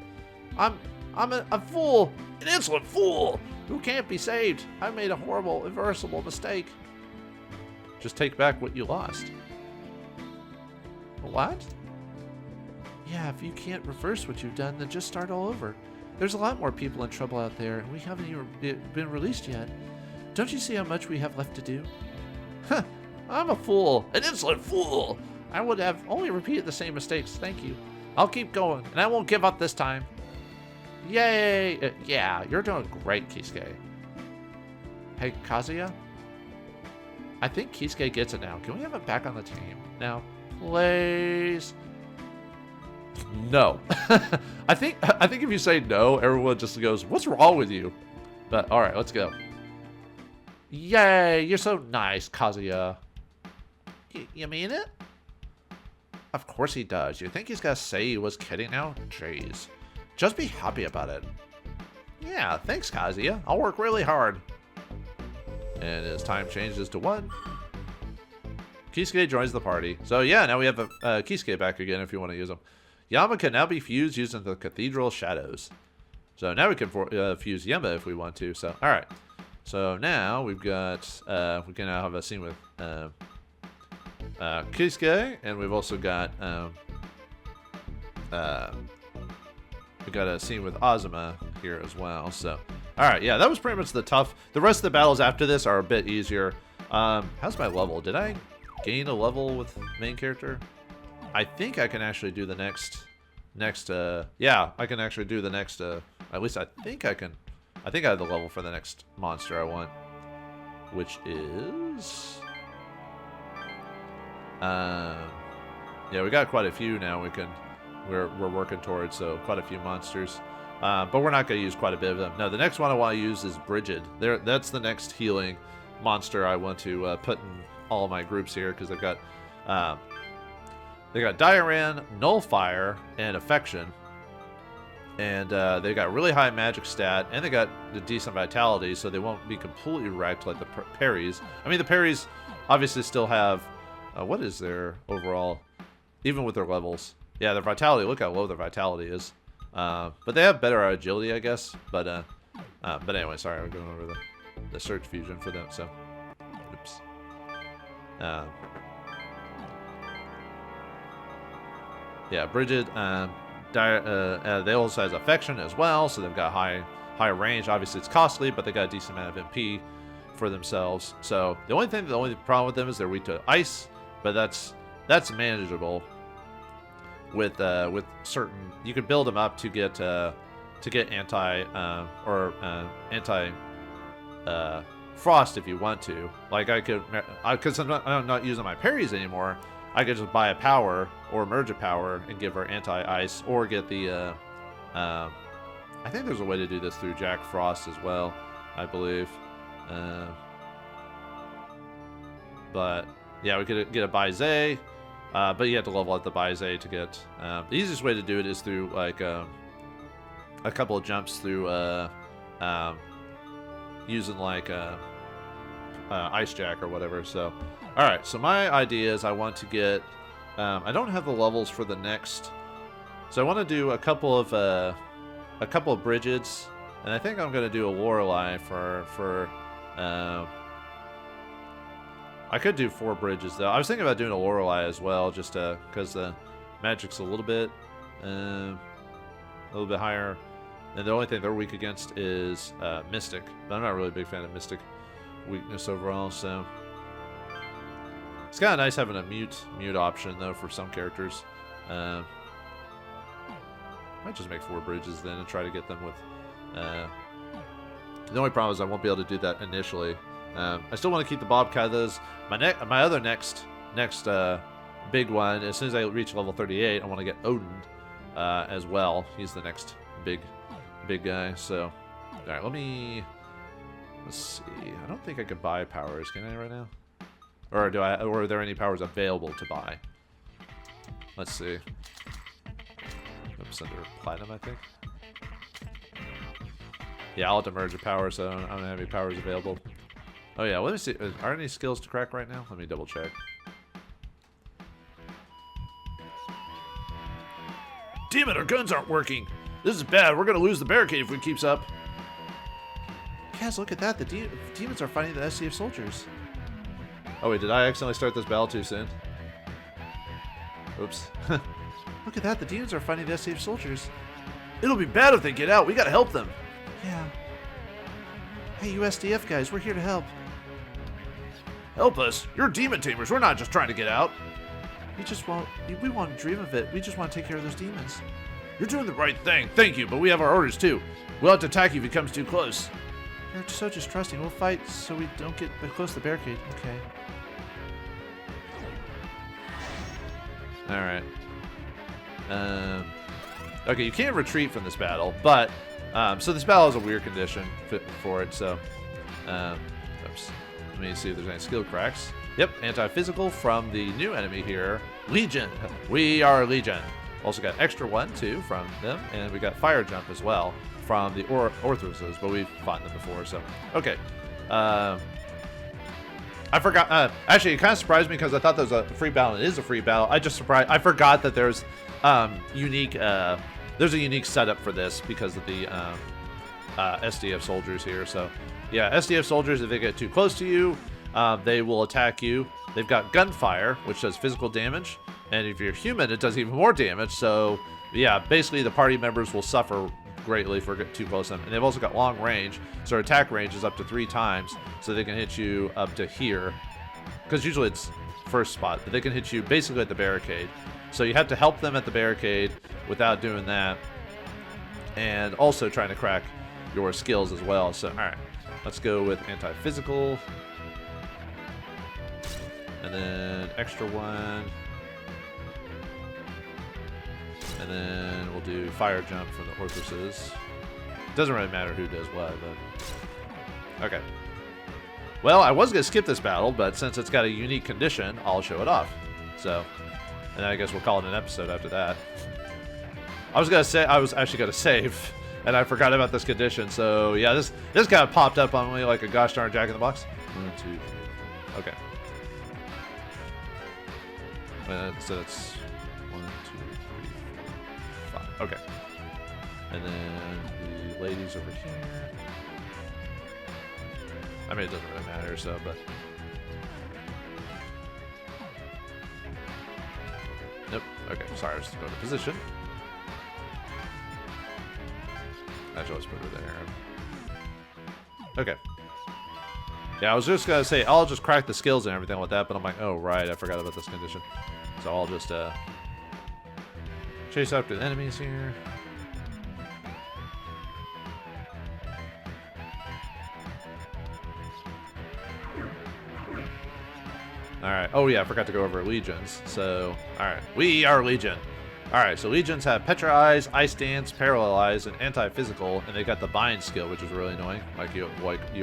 I'm a fool, an insolent fool who can't be saved. I made a horrible, irreversible mistake. Just take back what you lost. What? Yeah, if you can't reverse what you've done, then just start all over. There's a lot more people in trouble out there, and we haven't even been released yet. Don't you see how much we have left to do? Huh, I'm a fool, an insolent fool. I would have only repeated the same mistakes, thank you. I'll keep going, and I won't give up this time. Yay! Yeah, you're doing great, Keisuke. Hey, Kazuya? I think Keisuke gets it now. Can we have him back on the team now? Please? No. I think if you say no, everyone just goes, what's wrong with you? But, alright, let's go. Yay! You're so nice, Kazuya. You mean it? Of course he does. You think he's gonna say he was kidding now? Jeez. Just be happy about it. Yeah, thanks, Kazuya. I'll work really hard. And his time changes to 1. Keisuke joins the party. So yeah, now we have Keisuke back again if you want to use him. Yama can now be fused using the Cathedral Shadows. So now we can fuse Yama if we want to. So, alright. So now we've got, we can now have a scene with Keisuke, and we've also got we got a scene with Azuma here as well. So, all right, yeah, that was pretty much the tough. The rest of the battles after this are a bit easier. How's my level? Did I gain a level with main character? I think I can actually do the next. Yeah, I can actually do the next. At least I think I can. I think I have the level for the next monster I want, which is. Yeah, we got quite a few now. We're working towards, so quite a few monsters. But we're not going to use quite a bit of them. No, the next one I want to use is Brigid. That's the next healing monster I want to put in all of my groups here, because they've got Diaran, Nullfire, and Affection. And they got really high magic stat, and they got the decent vitality, so they won't be completely wrecked like the parries. I mean, the parries obviously still have. What is their overall, even with their levels? Yeah, their vitality. Look how low their vitality is. But they have better agility, I guess. But anyway, sorry, we're going over the search fusion for them. So, oops. Yeah, Brigid. They also has Affection as well, so they've got high range. Obviously, it's costly, but they got a decent amount of MP for themselves. So the only problem with them is they're weak to ice, but that's manageable. With certain, you can build them up to get anti frost if you want to. Like I could, because I'm not using my parries anymore. I could just buy a power or merge a power and give her anti-ice, or get the. I think there's a way to do this through Jack Frost as well, I believe. But yeah, we could get a Baizé, but you have to level up the Baizé to get. The easiest way to do it is through like a couple of jumps through using like Ice Jack or whatever. So, all right. So my idea is I want to get. I don't have the levels for the next, so I want to do a couple of Brigids, and I think I'm going to do a Lorelei for. I could do 4 bridges though. I was thinking about doing a Lorelei as well, just because the magic's a little bit higher, and the only thing they're weak against is Mystic. But I'm not really a big fan of Mystic weakness overall, so it's kind of nice having a mute option though for some characters. Might just make 4 bridges then and try to get them with. The only problem is I won't be able to do that initially. I still want to keep the Bob Kathas. My other next big one, as soon as I reach level 38, I want to get Odin as well. He's the next big guy. So, all right, let's see. I don't think I could buy powers, can I right now? Or are there any powers available to buy? Let's see. Oops, under platinum, I think. Yeah, I'll have to merge a power, so I don't have any powers available. Oh yeah, let me see. Are there any skills to crack right now? Let me double check. Damn it, our guns aren't working. This is bad. We're gonna lose the barricade if it keeps up. Guys, look at that. The demons are fighting the SCF soldiers. Oh wait, did I accidentally start this battle too soon? Oops. Look at that. The demons are fighting the SCF soldiers. It'll be bad if they get out. We gotta help them. Yeah. Hey, you SDF guys, we're here to help. Help us? You're demon tamers. We're not just trying to get out. we won't dream of it. We just want to take care of those demons. You're doing the right thing. Thank you, but we have our orders too. We'll have to attack you if he comes too close. You're so distrusting. We'll fight so we don't get close to the barricade. Okay. Alright. Okay, you can't retreat from this battle, but so this battle has a weird condition for it, so oops. Let me see if there's any skill cracks. Yep, anti-physical from the new enemy here, Legion. We are Legion. Also got extra 1 too from them, and we got fire jump as well from the Orthoses, but we've fought them before, so okay. I forgot. Actually, it kind of surprised me because I thought there was a free battle. It is a free battle. I forgot that there's unique. There's a unique setup for this because of the SDF soldiers here. So, yeah, SDF soldiers, if they get too close to you, they will attack you. They've got gunfire, which does physical damage, and if you're human, it does even more damage. So, yeah, basically the party members will suffer greatly if we get too close to them. And they've also got long range, so their attack range is up to 3 times, so they can hit you up to here. Because usually it's first spot, but they can hit you basically at the barricade. So you have to help them at the barricade without doing that, and also trying to crack your skills as well. So, alright, let's go with anti-physical, and then extra 1. And then we'll do fire jump for the Orthoses. Doesn't really matter who does what, but... Okay. Well, I was going to skip this battle, but since it's got a unique condition, I'll show it off. So, and I guess we'll call it an episode after that. I was actually going to save, and I forgot about this condition, so yeah, this kind of popped up on me like a gosh darn Jack in the Box. 1, 2, 3. Okay. So that's 1, 2, 3, 4, 5. Okay. And then the ladies over here. I mean, it doesn't really matter, so, but... Nope. Okay, sorry, let's go to position. Actually, let's put her there. Okay. Yeah, I was just gonna say, I'll just crack the skills and everything with that, but I'm like, oh, right, I forgot about this condition. So I'll just, chase after the enemies here. Alright. Oh, yeah, I forgot to go over legions. So, alright. We are Legion. Alright, so legions have Petra Eyes, Ice Dance, Parallel Eyes, and Anti-Physical, and they got the Bind skill, which is really annoying, like you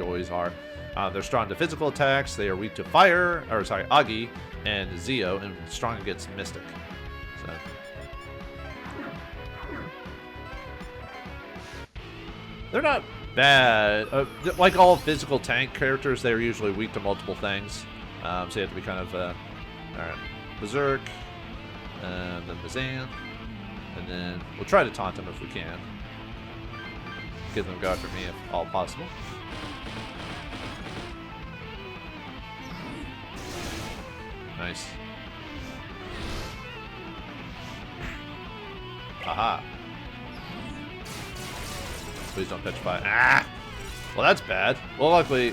always are. They're strong to physical attacks, they are weak to fire, or sorry, Agi, and Zeo, and strong against Mystic. So. They're not bad. Like all physical tank characters, they're usually weak to multiple things. So you have to be kind of, alright, Berserk, then Bazan, and then we'll try to taunt them if we can. Get them God for me if all possible. Nice. Aha. Please don't petrify. Ah! Well, that's bad. Well, luckily,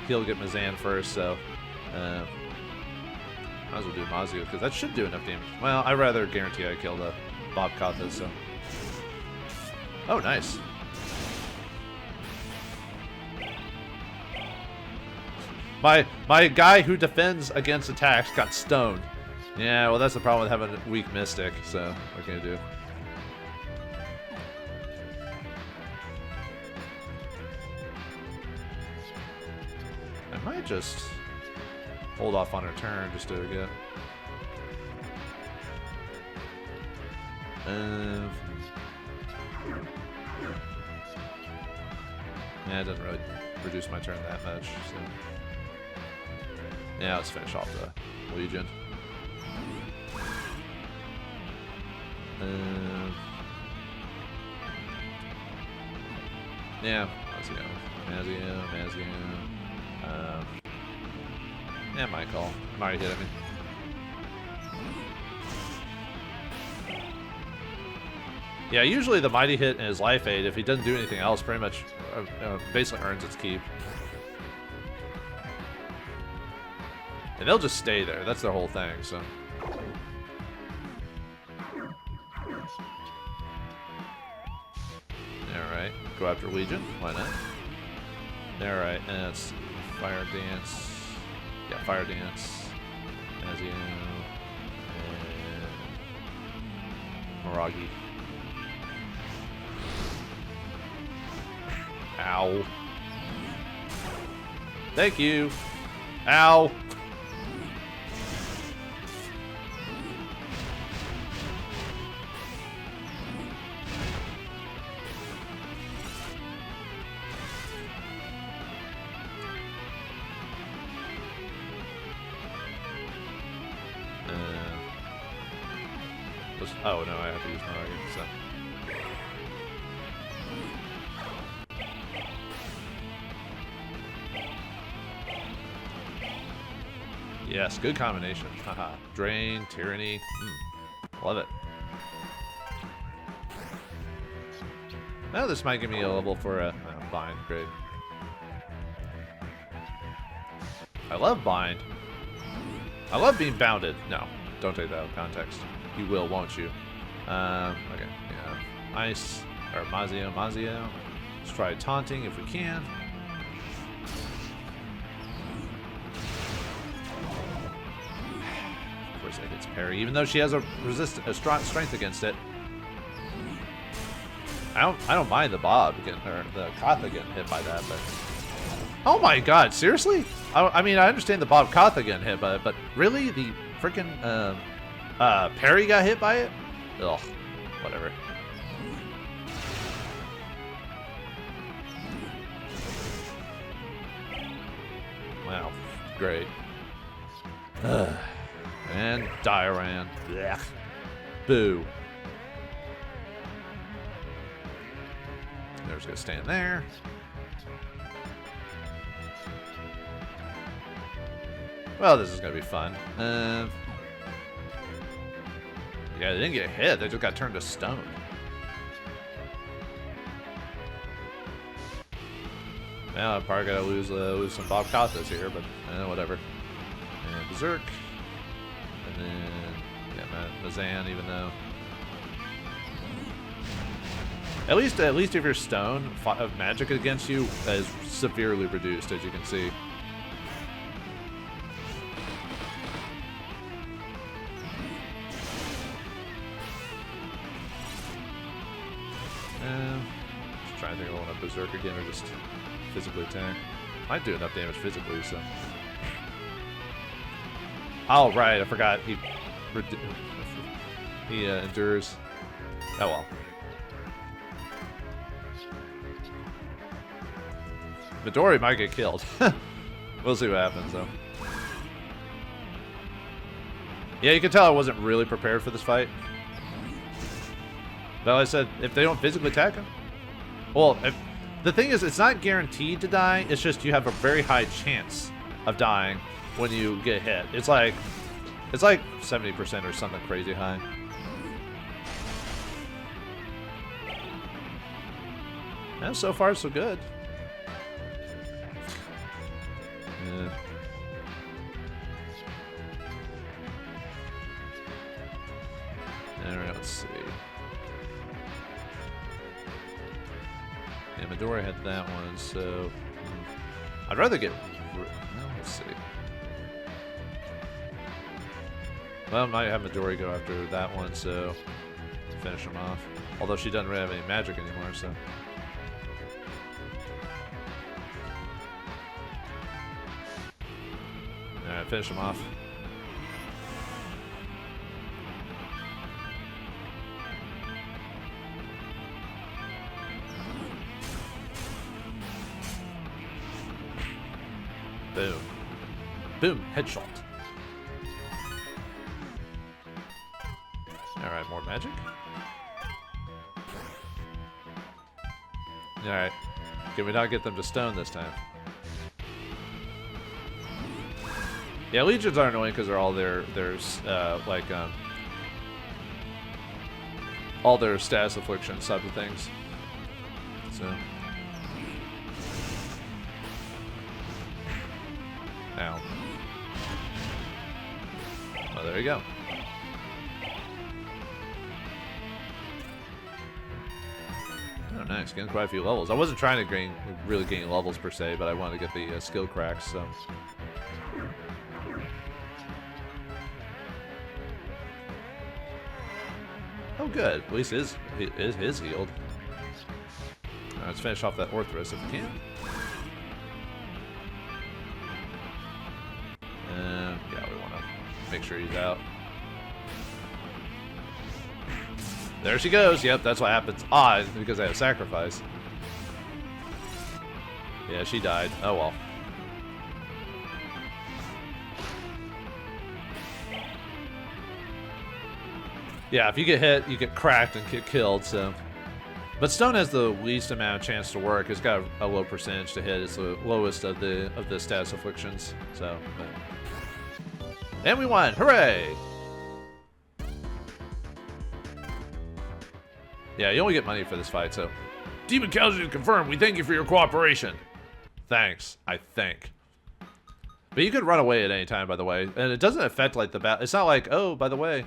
he'll get Mazan first, so might as well do Mazio, because that should do enough damage. Well, I'd rather guarantee I kill the Bob Katha, so. Oh, nice. My guy who defends against attacks got stoned. Yeah, well, that's the problem with having a weak Mystic, so what can I do? I might just hold off on her turn just to get. Yeah, it doesn't really reduce my turn that much. So. Yeah, let's finish off the Legion. Yeah, Mazio. Yeah, my call. I'm already hitting me. Yeah, usually the Mighty Hit and his Life Aid, if he doesn't do anything else, pretty much basically earns its keep. And they'll just stay there. That's their whole thing, so. Alright, go after Legion. Why not? Alright, and it's Fire Dance. Yeah, Fire Dance. Azio. And Miragi. Ow. Thank you. Ow. Oh no, I have to use Miragi, so. Yes, good combination. Haha. Drain, Tyranny. Love it. Now this might give me a level for a bind. Great. I love bind. I love being bounded. No, don't take that out of context. You will, won't you? Okay, yeah. Ice, or Mazio. Let's try taunting if we can. Of course it hits parry, even though she has a strength against it. I don't mind the Bob getting, or the Katha getting hit by that, but oh my god, seriously? I mean, I understand the Bob Katha getting hit by it, but really the freaking parry got hit by it? Ugh, whatever. Wow, great. And Dioran. Blech. Boo. They're just gonna stand there. Well, this is gonna be fun. Yeah, they didn't get hit. They just got turned to stone. Now I'm probably gonna lose some Bob Kathas here, but whatever. And Berserk, and then yeah, Mazan. Even though, at least if your stone of magic against you is severely reduced, as you can see. Just trying to think if I want to Berserk again or just physically attack. Might do enough damage physically, so. Oh, right, I forgot. He endures. Oh well. Midori might get killed. We'll see what happens, though. Yeah, you can tell I wasn't really prepared for this fight. But like I said, if they don't physically attack him, well, the thing is, it's not guaranteed to die. It's just you have a very high chance of dying when you get hit. It's like 70% or something crazy high. And so far, so good. Yeah. Alright, let's see. Yeah, Midori had that one, so I'd rather get. Well, let's see. Well, I might have Midori go after that one, so finish him off. Although she doesn't really have any magic anymore, so. Alright, finish him off. Boom. Boom. Headshot. Alright, more magic. Alright. Can we not get them to stone this time? Yeah, legions are annoying because they're all all their status afflictions type of things. So. Ow. Well, there you go. Oh, nice. Getting quite a few levels. I wasn't trying to really gain levels per se, but I wanted to get the skill cracks, so. Oh, good. At least his healed. Alright, let's finish off that Orthrus if we can. Yeah, we want to make sure he's out. There she goes. Yep, that's what happens. Ah, because I have sacrifice. Yeah, she died. Oh well. Yeah, if you get hit, you get cracked and get killed, so. But stone has the least amount of chance to work. It's got a low percentage to hit. It's the lowest of the status afflictions. So, but. And we won! Hooray! Yeah, you only get money for this fight, so. Demon Casualty confirmed. We thank you for your cooperation. Thanks, I think. But you could run away at any time, by the way. And it doesn't affect, like, the battle. It's not like, oh, by the way.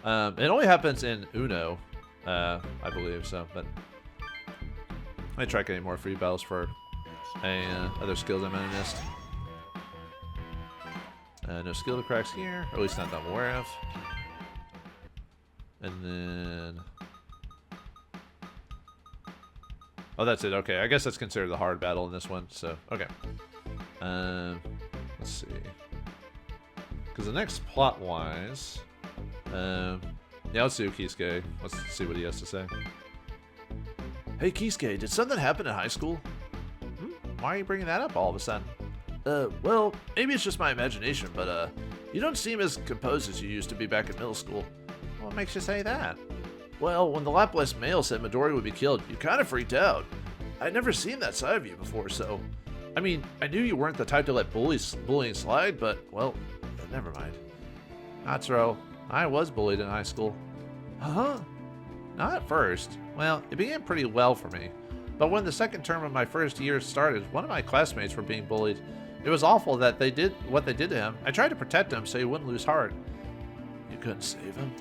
It only happens in Uno, I believe, so. But I might try getting more free battles for other skills I might have missed. No skill cracks here, or at least not that I'm aware of. And then... Oh, that's it. Okay, I guess that's considered the hard battle in this one. So, okay. Let's see. Because the next plot-wise... yeah, let's do Keisuke. Let's see what he has to say. Hey, Keisuke, did something happen in high school? Why are you bringing that up all of a sudden? Well, maybe it's just my imagination, but, you don't seem as composed as you used to be back in middle school. What makes you say that? Well, when the Laplace male said Midori would be killed, you kind of freaked out. I'd never seen that side of you before, so... I mean, I knew you weren't the type to let bullying slide, but, well, never mind. Atsuro, I was bullied in high school. Huh? Not at first. Well, it began pretty well for me. But when the second term of my first year started, one of my classmates were being bullied. It was awful that they did what they did to him. I tried to protect him so he wouldn't lose heart. You couldn't save him?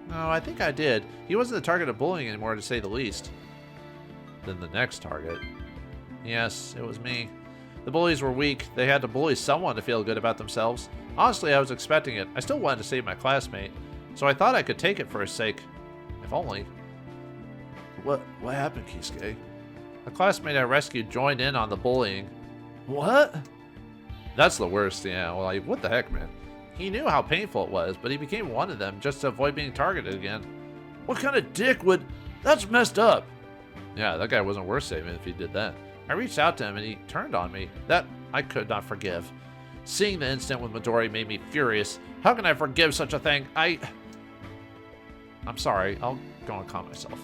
No, I think I did. He wasn't the target of bullying anymore, to say the least. Then the next target. Yes, it was me. The bullies were weak. They had to bully someone to feel good about themselves. Honestly, I was expecting it. I still wanted to save my classmate, so I thought I could take it for his sake. If only. What happened, Keisuke? A classmate I rescued joined in on the bullying. What? That's the worst, yeah. Well, like, what the heck, man? He knew how painful it was, but he became one of them just to avoid being targeted again. What kind of dick would... That's messed up. Yeah, that guy wasn't worth saving if he did that. I reached out to him and he turned on me. That I could not forgive. Seeing the incident with Midori made me furious. How can I forgive such a thing? I'm sorry. I'll go and calm myself.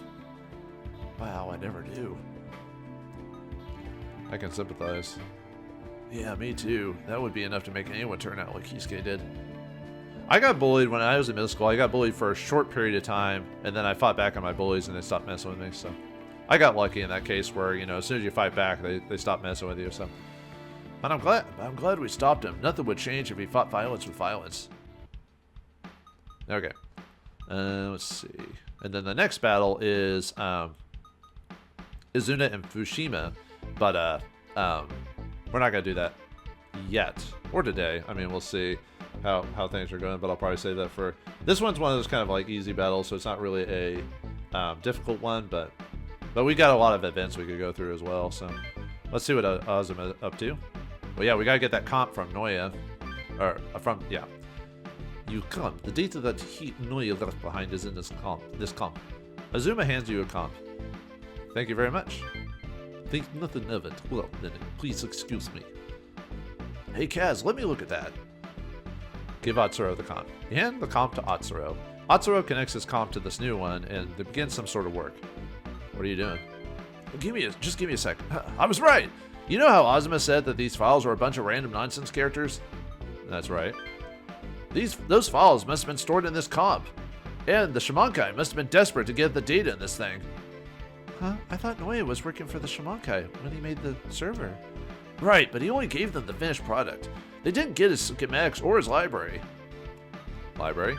Wow, I never do. I can sympathize. Yeah, me too. That would be enough to make anyone turn out like Keisuke did. I got bullied when I was in middle school. I got bullied for a short period of time, and then I fought back on my bullies, and they stopped messing with me, so... I got lucky in that case where, you know, as soon as you fight back, they stop messing with you, so... But I'm glad we stopped him. Nothing would change if he fought violence with violence. Okay. Let's see. And then the next battle is, Izuna and Fushima, but, we're not going to do that yet, or today. I mean, we'll see how things are going, but I'll probably save that for... This one's one of those kind of, like, easy battles, so it's not really a difficult one, but we got a lot of events we could go through as well, so... Let's see what Azuma is up to. Well, yeah, we got to get that comp from Noya. Or, yeah. You come. The data that Noya left behind is in this comp. Azuma hands you a comp. Thank you very much. Think nothing of it. Well, then please excuse me. Hey, Kaz, let me look at that. Give Atsuro the comp. Hand the comp to Atsuro. Atsuro connects his comp to this new one, and they begin some sort of work. What are you doing? Just give me a sec. I was right. You know how Azuma said that these files were a bunch of random nonsense characters? That's right. Those files must have been stored in this comp. And the Shamankai must have been desperate to get the data in this thing. Huh? I thought Noya was working for the Shamankai when he made the server. Right, but he only gave them the finished product. They didn't get his schematics or his library. Library.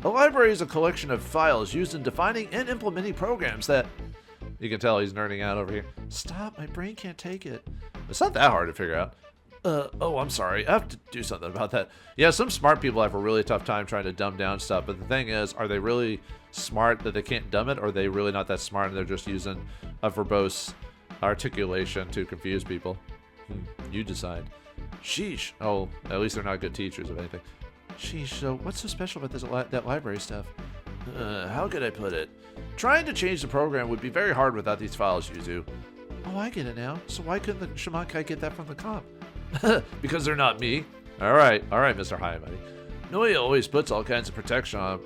A library is a collection of files used in defining and implementing programs that... You can tell he's nerding out over here. Stop, my brain can't take it. It's not that hard to figure out. Oh, I'm sorry. I have to do something about that. Yeah, some smart people have a really tough time trying to dumb down stuff, but the thing is, are they really smart that they can't dumb it, or are they really not that smart and they're just using a verbose articulation to confuse people? You decide. Sheesh. Oh, at least they're not good teachers of anything. Sheesh, so what's so special about that library stuff? How could I put it? Trying to change the program would be very hard without these files, Yuzu. Oh, I get it now. So why couldn't the Shamankai get that from the comp? Because they're not me. Alright, Mr. Hayamati. Noya always puts all kinds of protection on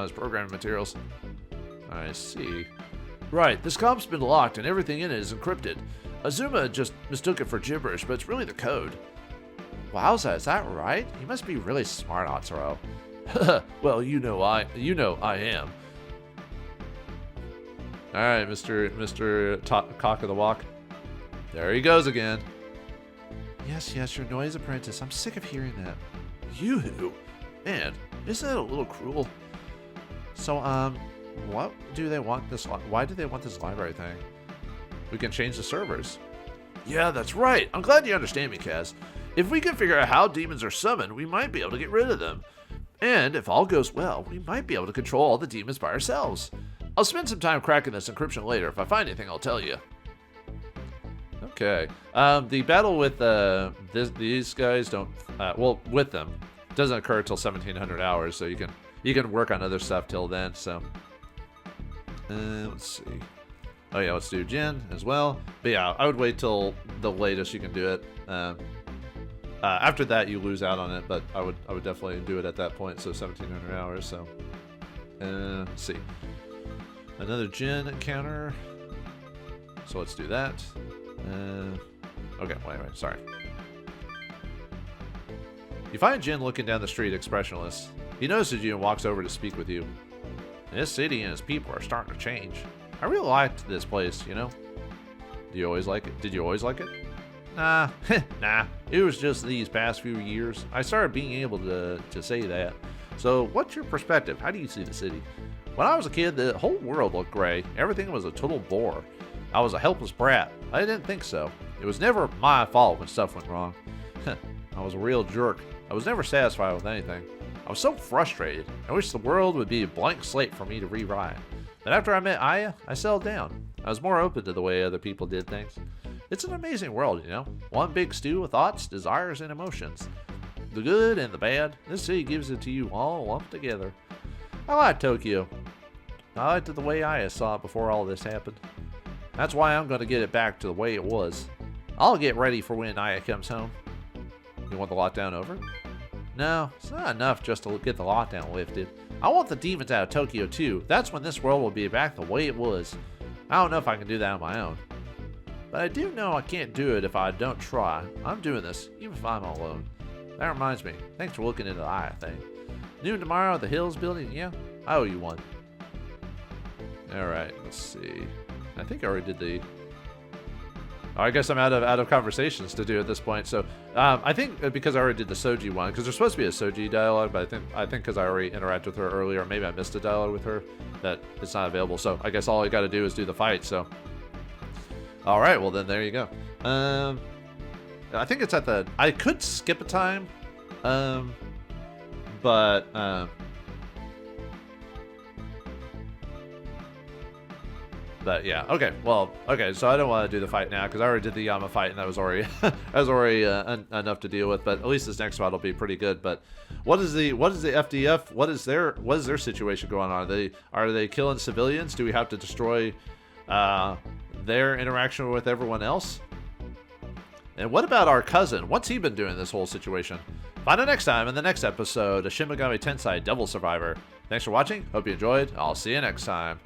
his programming materials. I see. Right, this comp's been locked and everything in it is encrypted. Azuma just mistook it for gibberish, but it's really the code. Wowza, is that right? You must be really smart, Atsuro. Well, you know I am. Alright, Mr. Cock of the Walk. There he goes again. Yes, you're Noya's apprentice. I'm sick of hearing that. You? Man, isn't that a little cruel? So, what do they want this... Why do they want this library thing? We can change the servers. Yeah, that's right. I'm glad you understand me, Kaz. If we can figure out how demons are summoned, we might be able to get rid of them. And if all goes well, we might be able to control all the demons by ourselves. I'll spend some time cracking this encryption later. If I find anything, I'll tell you. Okay. The battle with these guys don't... well, with them doesn't occur till 1700 hours, so you can work on other stuff till then. So let's see. Oh yeah, let's do Jin as well. But yeah, I would wait till the latest you can do it. After that, you lose out on it, but I would definitely do it at that point. So 1700 hours. So let's see. Another Jin encounter. So let's do that. Okay, well, anyway, sorry. You find Jin looking down the street, expressionless. He notices you and walks over to speak with you. This city and its people are starting to change. I really liked this place, you know? Do you always like it? Did you always like it? Nah, nah. It was just these past few years. I started being able to say that. So, what's your perspective? How do you see the city? When I was a kid, the whole world looked gray. Everything was a total bore. I was a helpless brat. I didn't think so. It was never my fault when stuff went wrong. I was a real jerk. I was never satisfied with anything. I was so frustrated. I wish the world would be a blank slate for me to rewrite. But after I met Aya, I settled down. I was more open to the way other people did things. It's an amazing world, you know? One big stew of thoughts, desires, and emotions. The good and the bad, this city gives it to you all lumped together. I like Tokyo. I liked it the way Aya saw it before all this happened. That's why I'm going to get it back to the way it was. I'll get ready for when Aya comes home. You want the lockdown over? No, it's not enough just to get the lockdown lifted. I want the demons out of Tokyo too. That's when this world will be back the way it was. I don't know if I can do that on my own. But I do know I can't do it if I don't try. I'm doing this, even if I'm all alone. That reminds me, thanks for looking into the Aya thing. Noon tomorrow at the Hills building, yeah? I owe you one. Alright, let's see. I think I already did the... Oh, I guess I'm out of conversations to do at this point. So I think because I already did the Soji one, because there's supposed to be a Soji dialogue, but I think because I already interacted with her earlier, maybe I missed a dialogue with her, that it's not available. So I guess all I got to do is do the fight. So all right, well then there you go. I think it's at the... I could skip a time, but yeah, okay, well, okay, so I don't want to do the fight now because I already did the Yama fight and that was already enough to deal with. But at least this next fight will be pretty good. But what is the FDF? What is their situation going on? Are they killing civilians? Do we have to destroy their interaction with everyone else? And what about our cousin? What's he been doing this whole situation? Find out next time in the next episode of Shin Megami Tensei Devil Survivor. Thanks for watching. Hope you enjoyed. I'll see you next time.